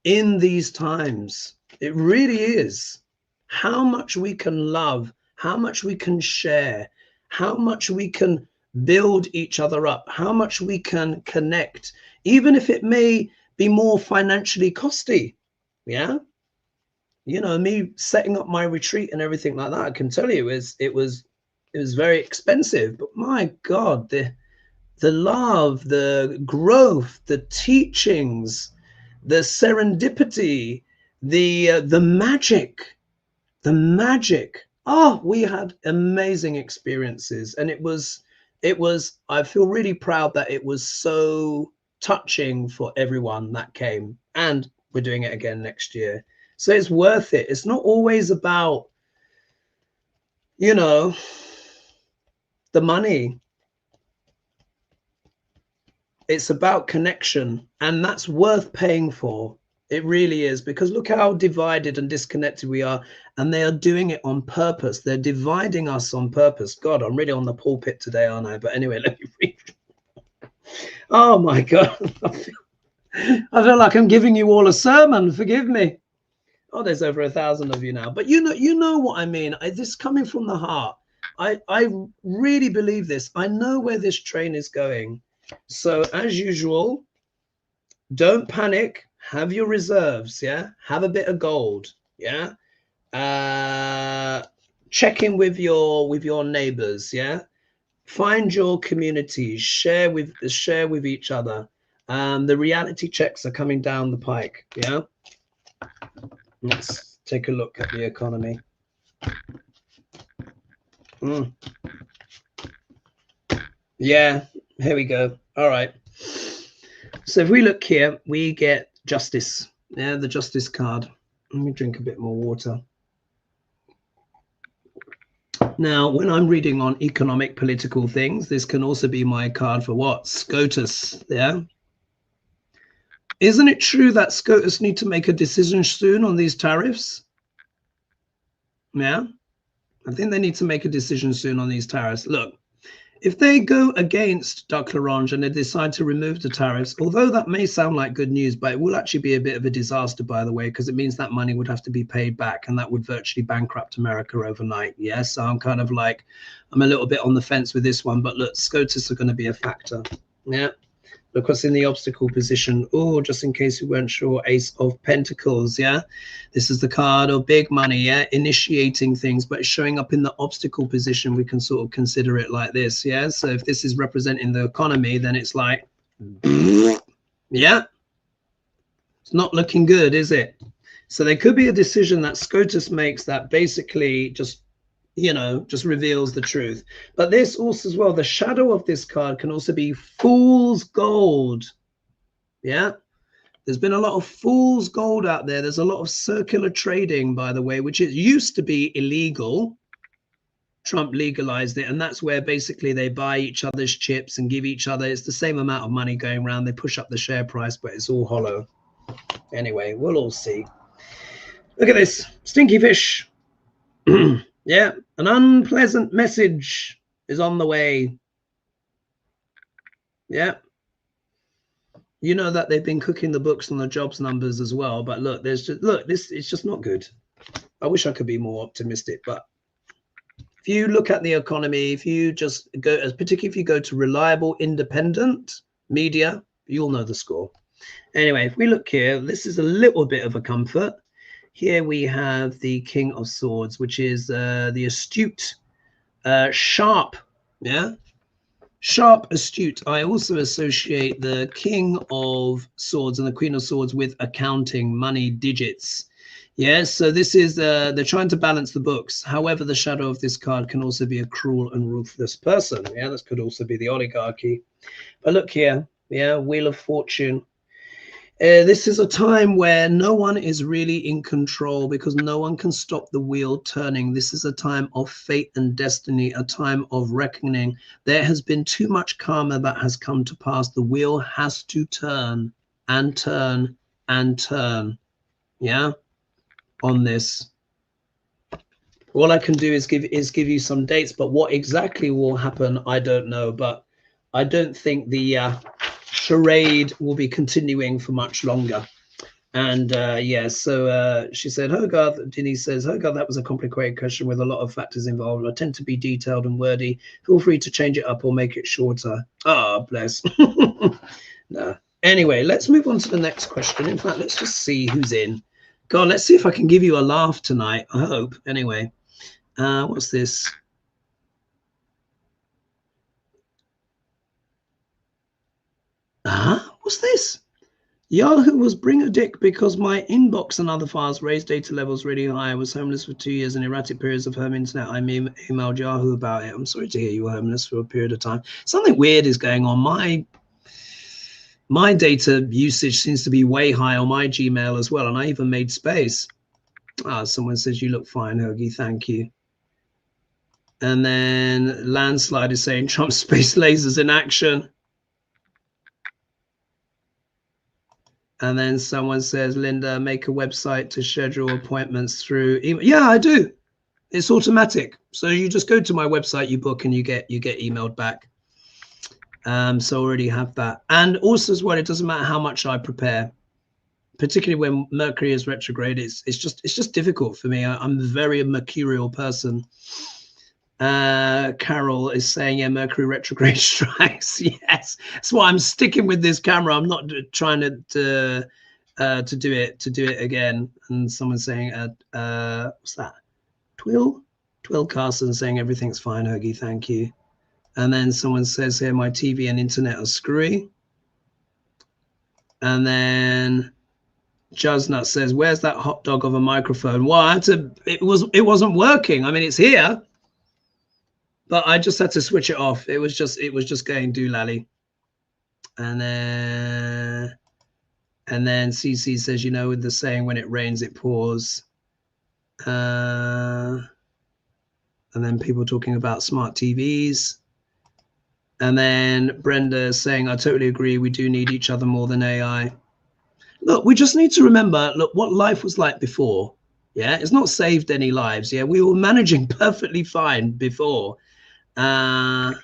in these times. It really is. How much we can love, how much we can share, how much we can build each other up, how much we can connect, even if it may be more financially costly. Yeah. You know, me setting up my retreat and everything like that, I can tell you it was very expensive, but my God, the love, the growth, the teachings, the serendipity, the magic, the magic. Oh, we had amazing experiences, and it was, I feel really proud that it was so touching for everyone that came, and we're doing it again next year. So it's worth it. It's not always about, you know, the money. It's about connection, and that's worth paying for. It really is, because look how divided and disconnected we are, and they are doing it on purpose. They're dividing us on purpose. God, I'm really on the pulpit today, aren't I? But anyway, let me read. Oh my God. I feel like I'm giving you all a sermon. Forgive me. Oh, there's over 1,000 of you now. But you know what I mean. This coming from the heart. I really believe this. I know where this train is going. So as usual, don't panic. Have your reserves. Yeah. Have a bit of gold. Yeah. Check in with your neighbors. Yeah. Find your communities. Share with each other. The reality checks are coming down the pike. Yeah. Let's take a look at the economy. Yeah, here we go. All right. So if we look here, we get justice. Yeah, the justice card. Let me drink a bit more water. Now, when I'm reading on economic, political things, this can also be my card for what? SCOTUS. Yeah. Isn't it true that SCOTUS need to make a decision soon on these tariffs? Yeah. I think they need to make a decision soon on these tariffs. Look, if they go against Duck L'Orange and they decide to remove the tariffs, although that may sound like good news, but it will actually be a bit of a disaster, by the way, because it means that money would have to be paid back, and that would virtually bankrupt America overnight. Yes, so I'm kind of like, I'm a little bit on the fence with this one, but look, SCOTUS are going to be a factor. Yeah. Because in the obstacle position, oh, just in case we weren't sure, Ace of Pentacles, yeah? This is the card of big money, yeah? Initiating things, but it's showing up in the obstacle position. We can sort of consider it like this, yeah? So if this is representing the economy, then it's like, yeah? It's not looking good, is it? So there could be a decision that SCOTUS makes that basically just, you know, just reveals the truth. But this also as well, the shadow of this card can also be fool's gold. Yeah, there's been a lot of fool's gold out there. There's a lot of circular trading, by the way, which it used to be illegal. Trump legalized it, and that's where basically they buy each other's chips and give each other, it's the same amount of money going around. They push up the share price, but it's all hollow. Anyway, we'll all see. Look at this stinky fish. Yeah, an unpleasant message is on the way. Yeah. You know that they've been cooking the books on the jobs numbers as well. But look, this it's just not good. I wish I could be more optimistic, but if you look at the economy, if you just go, particularly if you go to reliable, independent media, you'll know the score. Anyway, if we look here, this is a little bit of a comfort. Here we have the King of Swords, which is the astute, sharp, yeah? Sharp, astute. I also associate the King of Swords and the Queen of Swords with accounting, money, digits. Yeah, so this is, they're trying to balance the books. However, the shadow of this card can also be a cruel and ruthless person. Yeah, this could also be the oligarchy. But look here, yeah, Wheel of Fortune. This is a time where no one is really in control because no one can stop the wheel turning. This is a time of fate and destiny, a time of reckoning. There has been too much karma that has come to pass. The wheel has to turn and turn and turn. Yeah, on this. All I can do is give you some dates, but what exactly will happen, I don't know. But I don't think the charade will be continuing for much longer. And yeah, so she said, Hogarth, Denise says, Hogarth, that was a complicated question with a lot of factors involved. I tend to be detailed and wordy. Feel free to change it up or make it shorter. Ah, bless. No. Anyway, let's move on to the next question. In fact, let's just see who's in. God, let's see if I can give you a laugh tonight. I hope. Anyway, what's this? What's this? Yahoo was bring a dick because my inbox and other files raised data levels really high. I was homeless for 2 years and erratic periods of home internet. I emailed Yahoo about it. I'm sorry to hear you were homeless for a period of time. Something weird is going on. My data usage seems to be way high on my Gmail as well. And I even made space. Someone says, you look fine, Hoagie. Thank you. And then Landslide is saying Trump space lasers in action. And then someone says, Linda, make a website to schedule appointments through email. Yeah, I do. It's automatic. So you just go to my website, you book, and you get emailed back. So already have that. And also as well, it doesn't matter how much I prepare, particularly when Mercury is retrograde. It's just difficult for me. I'm a very mercurial person. Carol is saying, yeah, Mercury retrograde strikes. Yes, that's why I'm sticking with this camera. I'm not trying to do it again. And someone's saying, what's that? Twill Carson saying everything's fine, Hoagie, thank you. And then someone says here, my TV and internet are screwy. And then Jusnut says, where's that hot dog of a microphone? Well, I had to, it wasn't working. I mean, it's here, but I just had to switch it off. It was just going doolally. And then CC says, you know, with the saying, when it rains, it pours. And then people talking about smart TVs. And then Brenda saying, I totally agree. We do need each other more than AI. Look, we just need to remember, look, what life was like before. Yeah, it's not saved any lives. Yeah, we were managing perfectly fine before. And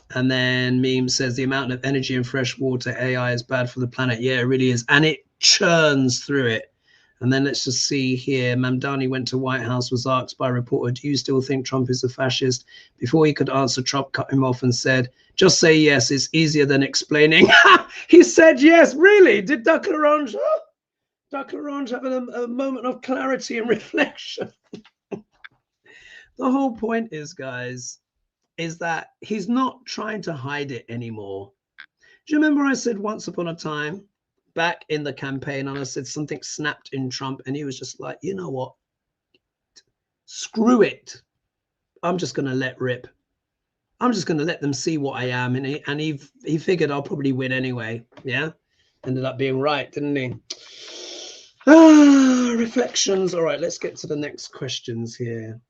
then Meme says the amount of energy in fresh water AI is bad for the planet. Yeah, it really is. And it churns through it. And then let's just see here. Mamdani went to White House, was asked by a reporter, do you still think Trump is a fascist? Before he could answer, Trump cut him off and said, just say yes, it's easier than explaining. He said yes, really? Did Duck Orange have a moment of clarity and reflection? The whole point is, guys, is that he's not trying to hide it anymore. Do you remember I said once upon a time, back in the campaign, and I said something snapped in Trump and he was just like, you know what, screw it, I'm just going to let rip, I'm just going to let them see what I am. And he figured I'll probably win anyway. Yeah, ended up being right, didn't he? Reflections. All right, let's get to the next questions here.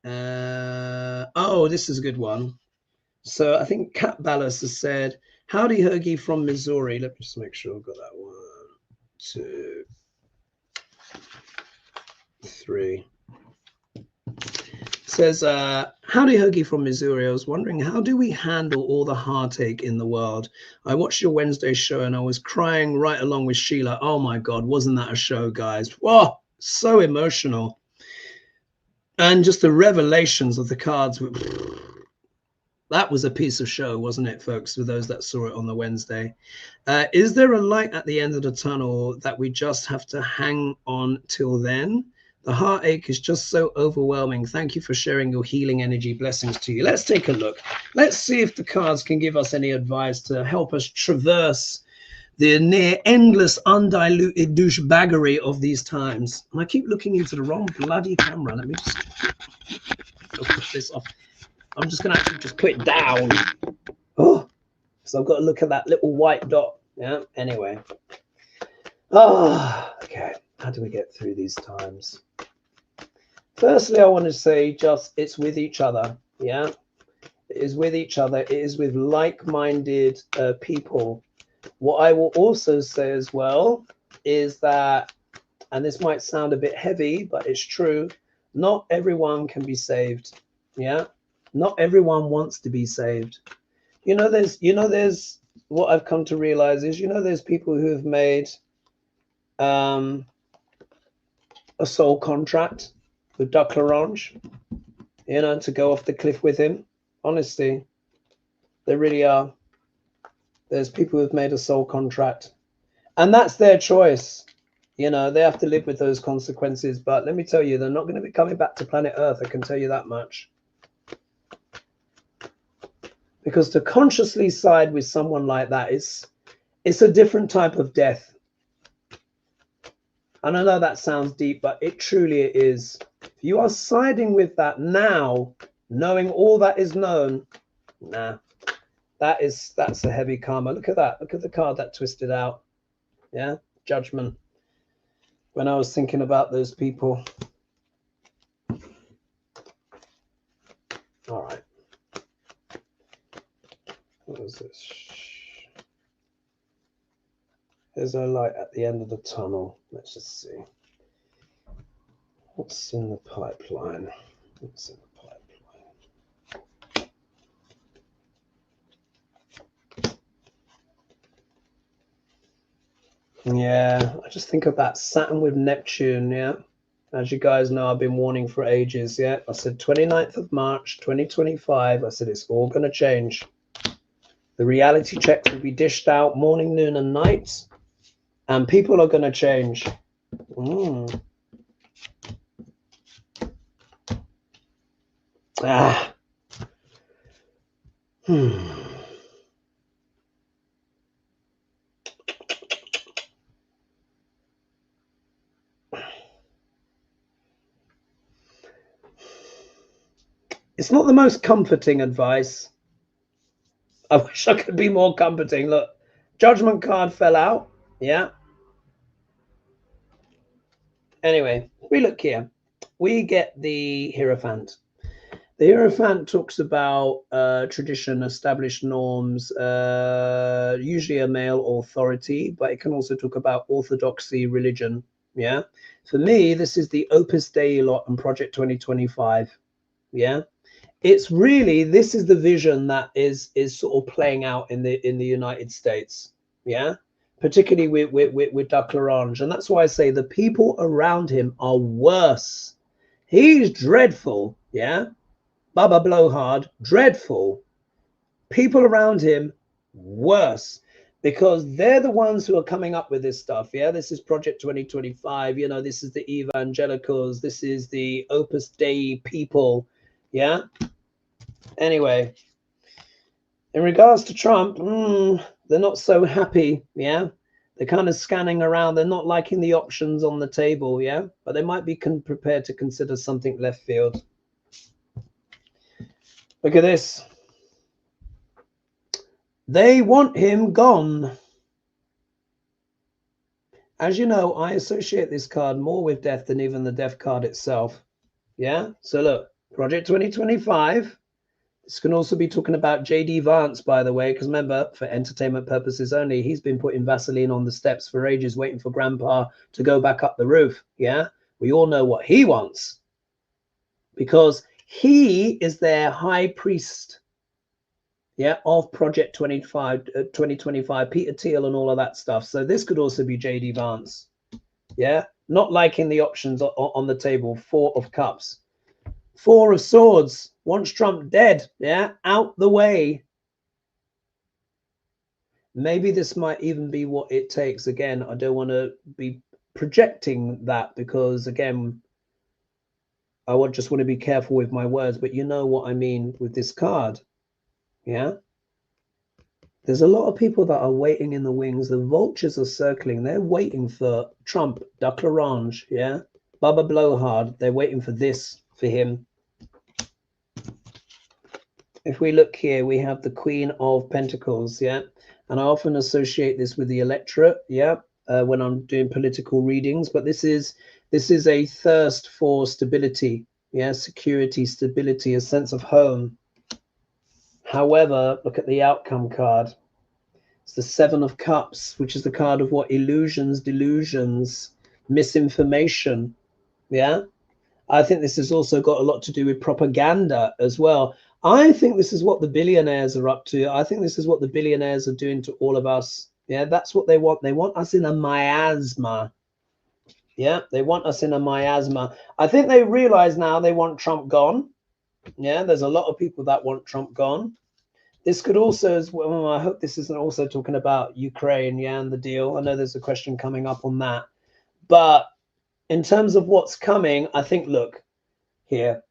Oh, this is a good one. So I think Kat Ballas has said, howdy Hoagie from Missouri. Let me just make sure I've got that. 1, 2, 3. Says, howdy Hoagie from Missouri. I was wondering, how do we handle all the heartache in the world? I watched your Wednesday show and I was crying right along with Sheila. Oh my God, wasn't that a show, guys? Whoa, so emotional. And just the revelations of the cards. That was a piece of show, wasn't it, folks, for those that saw it on the Wednesday? Is there a light at the end of the tunnel that we just have to hang on till then? The heartache is just so overwhelming. Thank you for sharing your healing energy. Blessings to you. Let's take a look. Let's see if the cards can give us any advice to help us traverse the near endless, undiluted douchebaggery of these times. And I keep looking into the wrong bloody camera. Let me just push this off. I'm just going to actually just put it down. Oh, so I've got to look at that little white dot. Yeah, anyway. Oh, okay. How do we get through these times? Firstly, I want to say just it's with each other. Yeah, it is with each other. It is with like-minded people. What I will also say as well is that, and this might sound a bit heavy, but it's true, not everyone can be saved. Yeah. Not everyone wants to be saved. There's what I've come to realize is, there's people who have made a soul contract with Duck L'Orange, you know, to go off the cliff with him. Honestly, there really are. There's people who've made a soul contract, and that's their choice. You know, they have to live with those consequences. But let me tell you, they're not going to be coming back to planet Earth. I can tell you that much. Because to consciously side with someone like that it's a different type of death. And I know that sounds deep, but it truly is. If you are siding with that now, knowing all that is known, nah, that's a heavy karma. Look at that. Look at the card that twisted out. Yeah, Judgment. When I was thinking about those people. All right. What is this? There's a light at the end of the tunnel. Let's just see. What's in the pipeline? What's in the pipeline? Yeah, I just think of that Saturn with Neptune, yeah. As you guys know, I've been warning for ages, yeah. I said 29th of March, 2025. I said it's all going to change. The reality checks will be dished out morning, noon, and night. And people are going to change. It's not the most comforting advice. I wish I could be more comforting. Look, Judgment card fell out. Yeah. Anyway, we look here. We get the Hierophant. The Hierophant talks about tradition, established norms, usually a male authority, but it can also talk about orthodoxy, religion. Yeah. For me, this is the Opus Dei lot and Project 2025. Yeah. It's really, this is the vision that is sort of playing out in the United States. Yeah. Particularly with Duck L'Orange. And that's why I say the people around him are worse. He's dreadful. Yeah. Baba Blowhard, dreadful. People around him, worse. Because they're the ones who are coming up with this stuff. Yeah. This is Project 2025. You know, this is the evangelicals. This is the Opus Dei people. Yeah. Anyway, in regards to Trump, they're not so happy. Yeah. They're kind of scanning around. They're not liking the options on the table. Yeah. But they might be prepared to consider something left field. Look at this. They want him gone. As you know, I associate this card more with death than even the death card itself. Yeah. So look, Project 2025. This can also be talking about J.D. Vance, by the way, because remember, for entertainment purposes only, he's been putting Vaseline on the steps for ages, waiting for Grandpa to go back up the roof. Yeah. We all know what he wants because he is their high priest. Yeah, of Project 2025, Peter Thiel and all of that stuff. So this could also be J.D. Vance. Yeah, not liking the options on the table. 4 of Cups. 4 of Swords. Wants Trump dead. Yeah, out the way. Maybe this might even be what it takes. Again, I don't want to be projecting that because, again, I just want to be careful with my words. But you know what I mean with this card. Yeah, there's a lot of people that are waiting in the wings. The vultures are circling. They're waiting for Trump, Duck L'Orange, yeah, Baba Blowhard. They're waiting for this for him. If we look here, we have the Queen of Pentacles, yeah, and I often associate this with the electorate, yeah, when I'm doing political readings. But this is a thirst for stability, yeah, security, stability, a sense of home. However, look at the outcome card. It's the 7 of Cups, which is the card of what? Illusions, delusions, misinformation. Yeah. I think this has also got a lot to do with propaganda as well. I think this is what the billionaires are up to. I think this is what the billionaires are doing to all of us. Yeah, that's what they want. They want us in a miasma. Yeah, they want us in a miasma. I think they realize now they want Trump gone. Yeah, there's a lot of people that want Trump gone. This could also, as well, I hope this isn't also talking about Ukraine, yeah, and the deal. I know there's a question coming up on that. But in terms of what's coming, I think, look, here,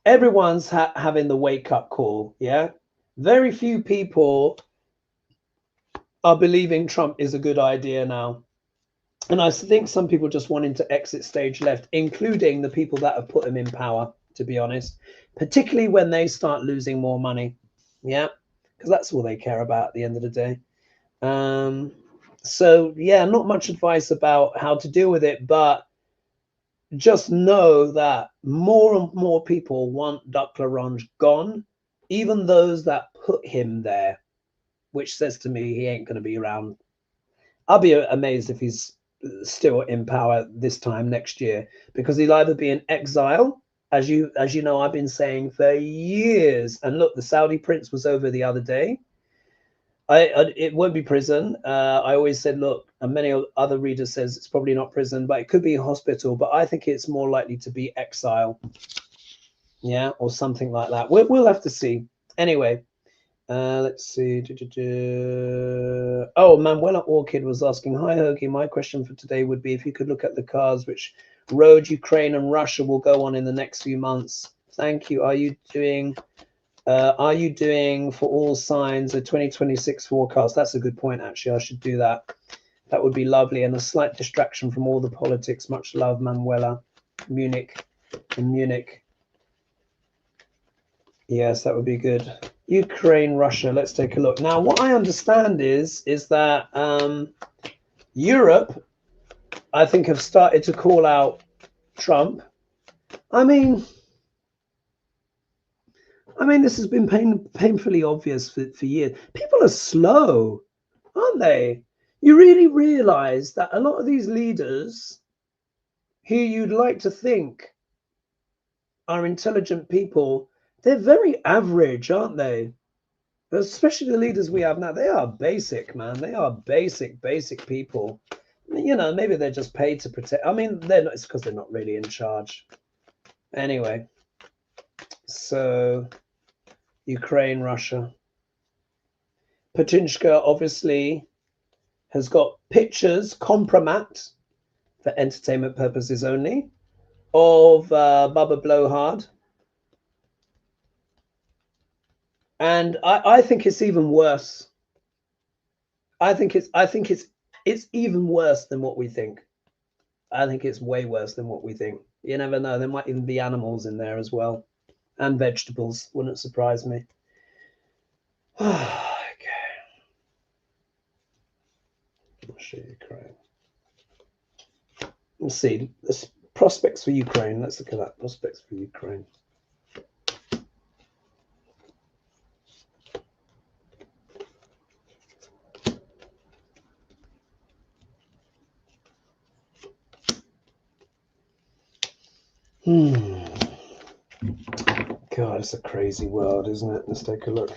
everyone's having the wake-up call, yeah? Very few people are believing Trump is a good idea now. And I think some people just wanting to exit stage left, including the people that have put him in power, to be honest, particularly when they start losing more money. Yeah, because that's all they care about at the end of the day. So, yeah, not much advice about how to deal with it, but just know that more and more people want Duck LaRange gone, even those that put him there, which says to me he ain't going to be around. I'll be amazed if he's still in power this time next year, because he'll either be in exile, as you know, I've been saying for years. And look, the Saudi prince was over the other day. It won't be prison. I always said, look, and many other readers says it's probably not prison, but it could be a hospital. But I think it's more likely to be exile, yeah, or something like that. We'll have to see. Anyway, let's see. Oh, Manuela Orchid was asking, hi, Hoagie. My question for today would be if you could look at the cards which road Ukraine and Russia will go on in the next few months. Thank you. Are you doing for all signs a 2026 forecast? That's a good point, actually. I should do that. That would be lovely, and a slight distraction from all the politics. Much love, Manuela. Munich. Yes, that would be good. Ukraine, Russia. Let's take a look. Now, what I understand is that Europe, I think, have started to call out Trump. I mean, this has been painfully obvious for years. People are slow, aren't they? You really realize that a lot of these leaders who you'd like to think are intelligent people, they're very average, aren't they? Especially the leaders we have now. They are basic, man. They are basic people. You know, maybe they're just paid to protect. I mean, they're not. It's because they're not really in charge. Anyway, so Ukraine, Russia. Putinska obviously has got pictures, compromat, for entertainment purposes only, of Baba Blowhard. And I think it's even worse. I think it's even worse than what we think. I think it's way worse than what we think. You never know. There might even be animals in there as well, and vegetables. Wouldn't surprise me. Okay. I'll show you Ukraine. Let's see. Prospects for Ukraine. Let's look at that. Prospects for Ukraine. God, it's a crazy world, isn't it? Let's take a look.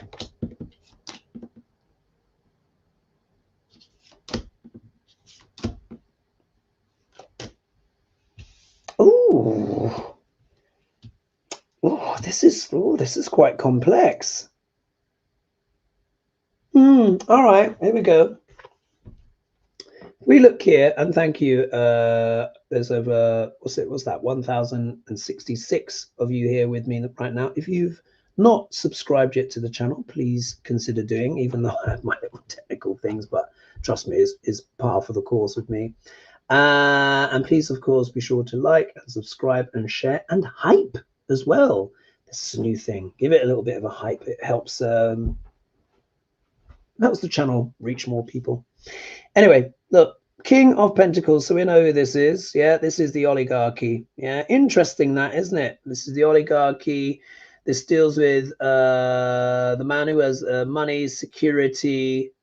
This is quite complex. All right, here we go. We look here, and thank you. There's over, what's that? 1,066 of you here with me right now. If you've not subscribed yet to the channel, please consider doing, even though I have my little technical things, but trust me, is part of the course with me. And please, of course, be sure to like and subscribe and share and hype as well. This is a new thing. Give it a little bit of a hype. It helps the channel reach more people. Anyway, look, King of Pentacles. So we know who this is. Yeah, this is the oligarchy. Yeah, interesting that, isn't it? This is the oligarchy. This deals with the man who has money, security.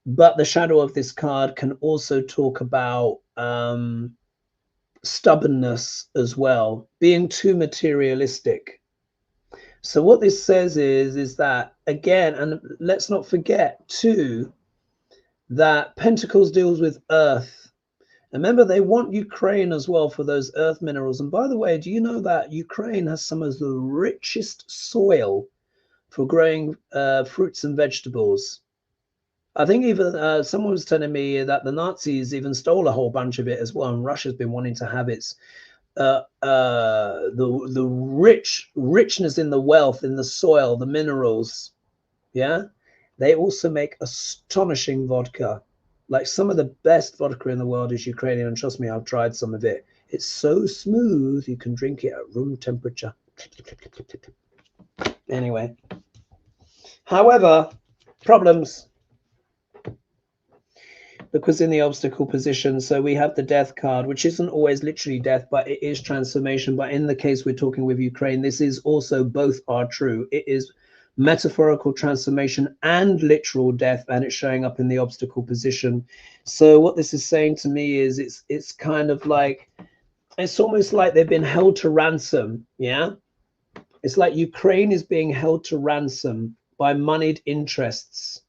But the shadow of this card can also talk about stubbornness as well, being too materialistic. So what this says is that, again, and let's not forget too, that Pentacles deals with earth. Remember, they want Ukraine as well for those earth minerals. And by the way, do you know that Ukraine has some of the richest soil for growing fruits and vegetables? I think even someone was telling me that the Nazis even stole a whole bunch of it as well, and Russia's been wanting to have its the richness in the wealth, in the soil, the minerals. Yeah, they also make astonishing vodka. Like some of the best vodka in the world is Ukrainian, and trust me, I've tried some of it. It's so smooth, you can drink it at room temperature. Anyway, however, problems. Because in the obstacle position, so we have the death card, which isn't always literally death, but it is transformation. But in the case we're talking with Ukraine, this is also, both are true. It is metaphorical transformation and literal death, and it's showing up in the obstacle position. So what this is saying to me is it's kind of like, it's almost like they've been held to ransom. Yeah, it's like Ukraine is being held to ransom by moneyed interests.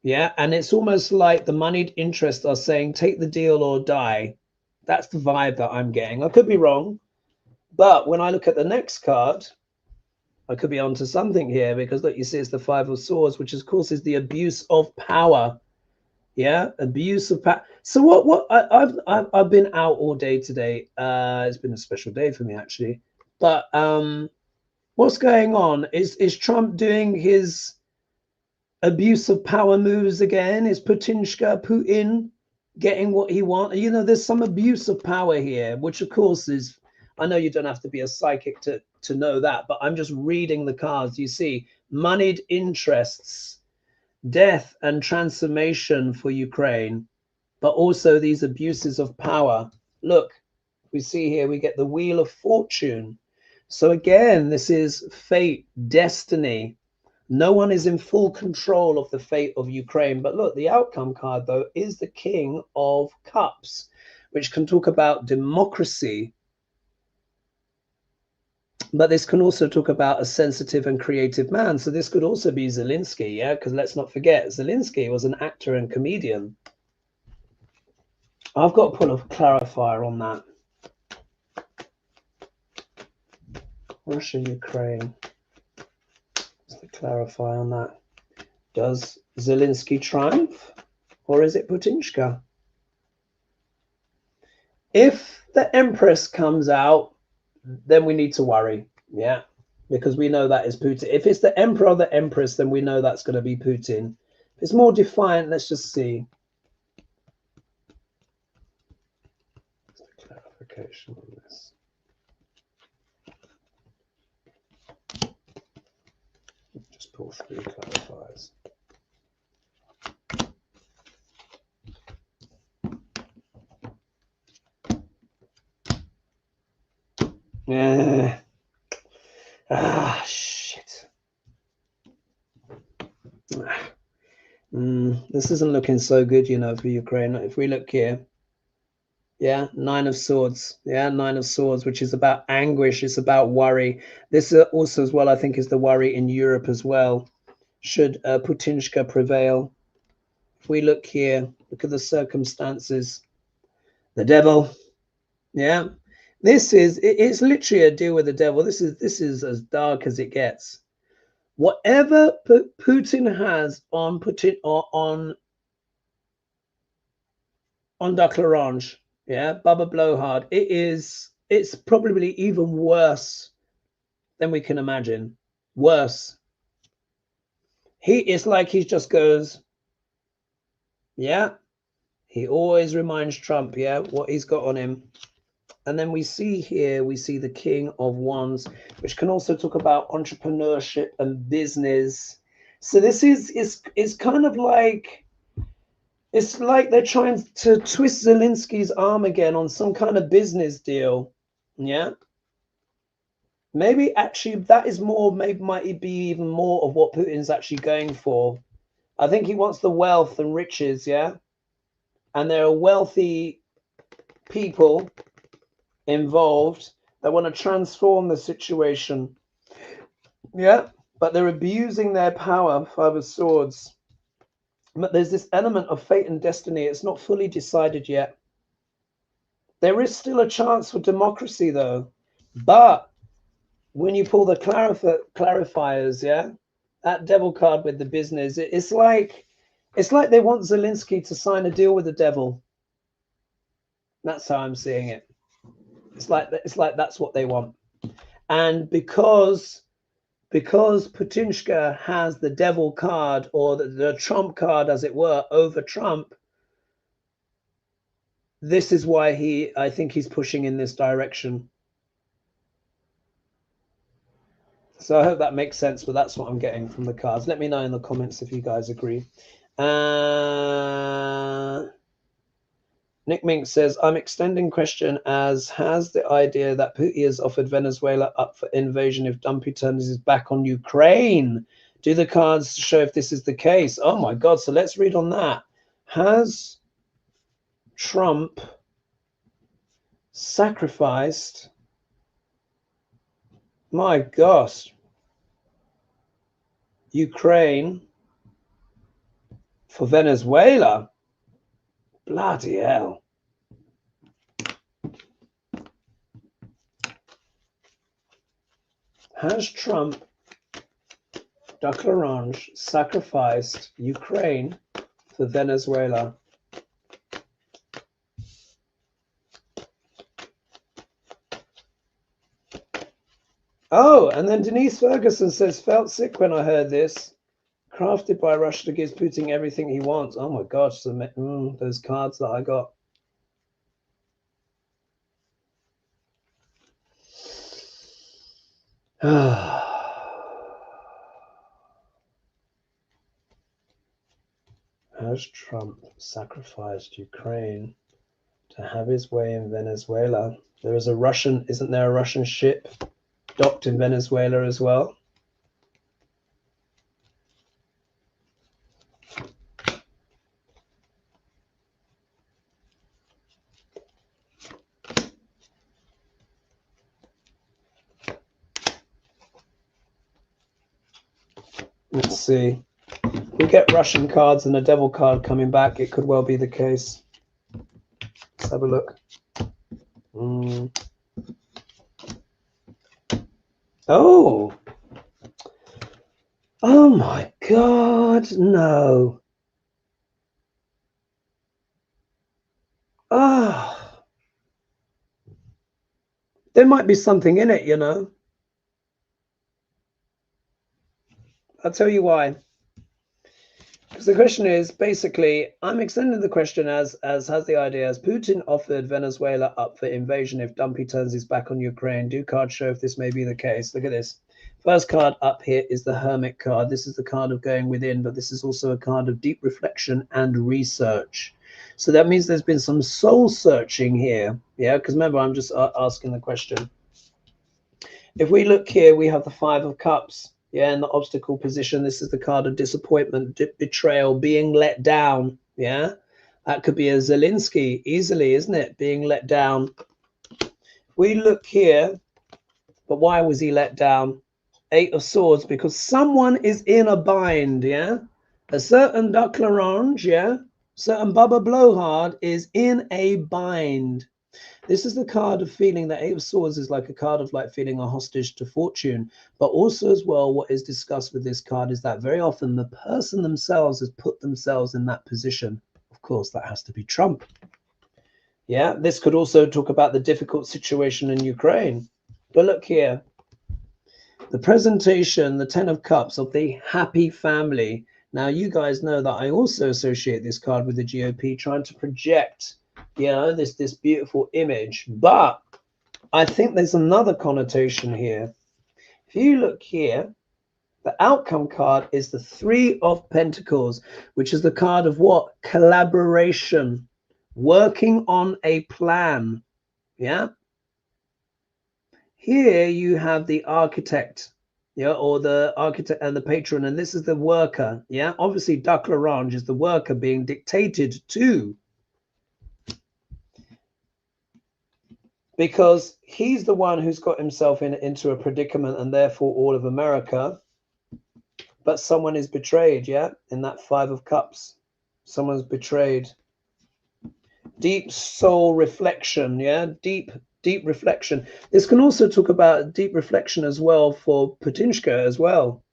Yeah, and it's almost like the moneyed interests are saying, take the deal or die. That's the vibe that I'm getting. I could be wrong, but when I look at the next card, I could be onto something here, because look, you see it's the Five of Swords, which of course is the abuse of power. Yeah, abuse of power. So I've been out all day today. It's been a special day for me actually. But what's going on? Is Trump doing his abuse of power moves again? Is Putin getting what he wants? You know, there's some abuse of power here, which of course is, I know you don't have to be a psychic to know that, but I'm just reading the cards. You see moneyed interests, death and transformation for Ukraine, but also these abuses of power. Look, we see here, we get the Wheel of Fortune. So again, this is fate, destiny. No one is in full control of the fate of Ukraine. But look, the outcome card, though, is the King of Cups, which can talk about democracy. But this can also talk about a sensitive and creative man. So this could also be Zelensky, yeah? Because let's not forget, Zelensky was an actor and comedian. I've got to put a clarifier on that. Russia, Ukraine. Just to clarify on that. Does Zelensky triumph, or is it Putinshka? If the Empress comes out, then we need to worry, yeah, because we know that is Putin. If it's the Emperor or the Empress, then we know that's going to be Putin. If it's more defiant, let's just see. Clarification on this. Just pull 3 clarifiers. Yeah. Shit. This isn't looking so good, you know, for Ukraine. If we look here, yeah, 9 of Swords. Yeah, 9 of Swords, which is about anguish. It's about worry. This also as well, I think, is the worry in Europe as well. Should Putinshka prevail? If we look here, look at the circumstances. The devil. Yeah, this is, it's literally a deal with the devil. This is as dark as it gets. Whatever Putin has on Putin or on Duck L'Orange, yeah, Baba Blowhard, it's probably even worse than we can imagine. Worse. It's like he just goes, yeah. He always reminds Trump, yeah, what he's got on him. And then we see here, we see the King of Wands, which can also talk about entrepreneurship and business. So this is kind of like, it's like they're trying to twist Zelensky's arm again on some kind of business deal. Yeah. Maybe actually that is more, maybe might it be even more of what Putin's actually going for. I think he wants the wealth and riches, yeah. And there are wealthy people involved that want to transform the situation, yeah, but they're abusing their power. 5 of Swords. But there's this element of fate and destiny. It's not fully decided yet. There is still a chance for democracy, though. But when you pull the clarifiers, yeah, that devil card with the business, it's like they want Zelensky to sign a deal with the devil. That's how I'm seeing it. It's like that's what they want. And because Putinska has the devil card, or the Trump card, as it were, over Trump, this is why I think he's pushing in this direction. So I hope that makes sense, but that's what I'm getting from the cards. Let me know in the comments if you guys agree. Nick Mink says, I'm extending question as, has the idea that Putin has offered Venezuela up for invasion if Dumpy turns his back on Ukraine? Do the cards show if this is the case? Oh my God, so let's read on that. Has Trump sacrificed, my gosh, Ukraine for Venezuela? Bloody hell. Has Trump, Duck L'Orange, sacrificed Ukraine for Venezuela? Oh, and then Denise Ferguson says, felt sick when I heard this. Crafted by Russia to give Putin everything he wants. Oh my gosh, those cards that I got. Has Trump sacrificed Ukraine to have his way in Venezuela? There is a Russian, isn't there a Russian ship docked in Venezuela as well? Let's see. If we get Russian cards and a devil card coming back, it could well be the case. Let's have a look. Oh. Oh my God, no. Ah. There might be something in it, you know. I'll tell you why. Because the question is, basically, I'm extending the question as has the idea, as Putin offered Venezuela up for invasion if Dumpy turns his back on Ukraine. Do cards show if this may be the case? Look at this. First card up here is the Hermit card. This is the card of going within, but this is also a card of deep reflection and research. So that means there's been some soul searching here. Yeah, because remember, I'm just asking the question. If we look here, we have the Five of Cups. Yeah, in the obstacle position, this is the card of disappointment, betrayal, being let down. Yeah, that could be a Zelensky easily, isn't it? Being let down. If we look here, but why was he let down? Eight of Swords, because someone is in a bind. Yeah, a certain Duck L'Orange, yeah, certain Bubba Blowhard is in a bind. This is the card of feeling that Eight of Swords is like a card of like feeling a hostage to fortune. But also as well, what is discussed with this card is that very often the person themselves has put themselves in that position. Of course, that has to be Trump. Yeah, this could also talk about the difficult situation in Ukraine. But look here. The presentation, the Ten of Cups of the happy family. Now, you guys know that I also associate this card with the GOP, trying to project, you know, this beautiful image. But I think there's another connotation here. If you look here, the outcome card is the Three of Pentacles, which is the card of what? Collaboration, working on a plan. Yeah. Here you have the architect, yeah, or the architect and the patron, and this is the worker. Yeah, obviously Duck L'Orange is the worker being dictated to, because he's the one who's got himself into a predicament, and therefore all of America. But someone is betrayed, yeah, in that Five of Cups. Someone's betrayed. Deep soul reflection, yeah, deep reflection. This can also talk about deep reflection as well for Putinska as well.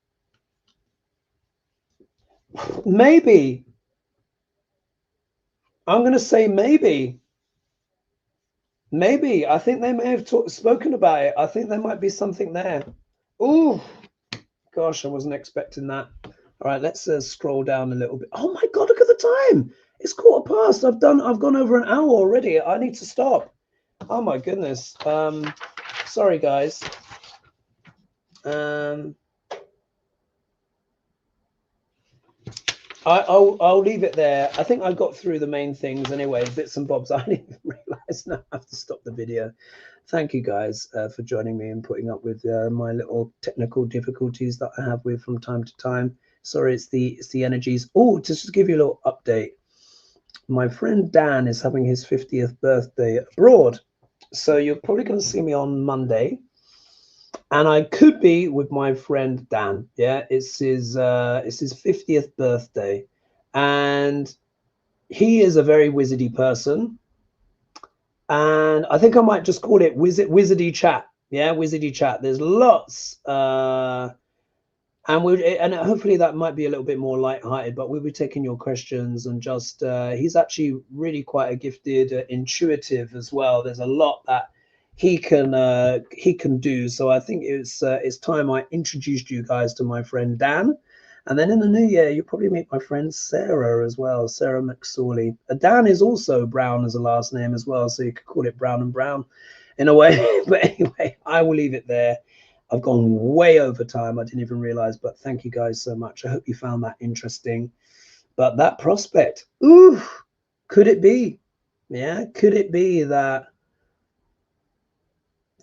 Maybe. I'm going to say maybe. Maybe. I think they may have spoken about it. I think there might be something there. Oh, gosh, I wasn't expecting that. All right, let's scroll down a little bit. Oh my God, look at the time. It's 1:15. I've gone over an hour already. I need to stop. Oh my goodness. Sorry, guys. I'll leave it there. I think I got through the main things anyway, bits and bobs. I didn't even realize now I have to stop the video. Thank you guys for joining me and putting up with my little technical difficulties that I have with from time to time. Sorry, it's the energies. Oh, just to give you a little update. My friend Dan is having his 50th birthday abroad. So you're probably going to see me on Monday. And I could be with my friend Dan. Yeah, it's his 50th birthday, and he is a very wizardy person. And I think I might just call it wizardy chat. Yeah, wizardy chat. There's lots, and hopefully that might be a little bit more light-hearted. But we'll be taking your questions and just he's actually really quite a gifted intuitive as well. There's a lot that he can do. So I think it's time I introduced you guys to my friend Dan, and then in the new year you'll probably meet my friend Sarah as well, Sarah McSorley. Dan is also Brown as a last name as well, so you could call it Brown and Brown in a way. But anyway, I will leave it there. I've gone way over time. I didn't even realize, but thank you guys so much. I hope you found that interesting. But that prospect, ooh, could it be? Yeah, could it be that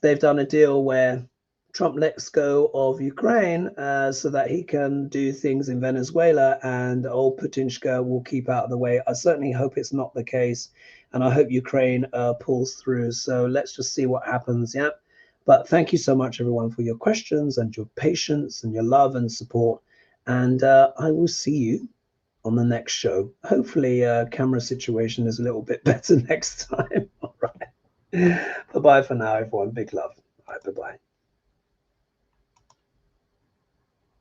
they've done a deal where Trump lets go of Ukraine so that he can do things in Venezuela, and old Putinska will keep out of the way? I certainly hope it's not the case, and I hope Ukraine pulls through. So let's just see what happens. Yeah. But thank you so much, everyone, for your questions and your patience and your love and support. And I will see you on the next show. Hopefully, camera situation is a little bit better next time. All right. Bye-bye for now, everyone. Big love.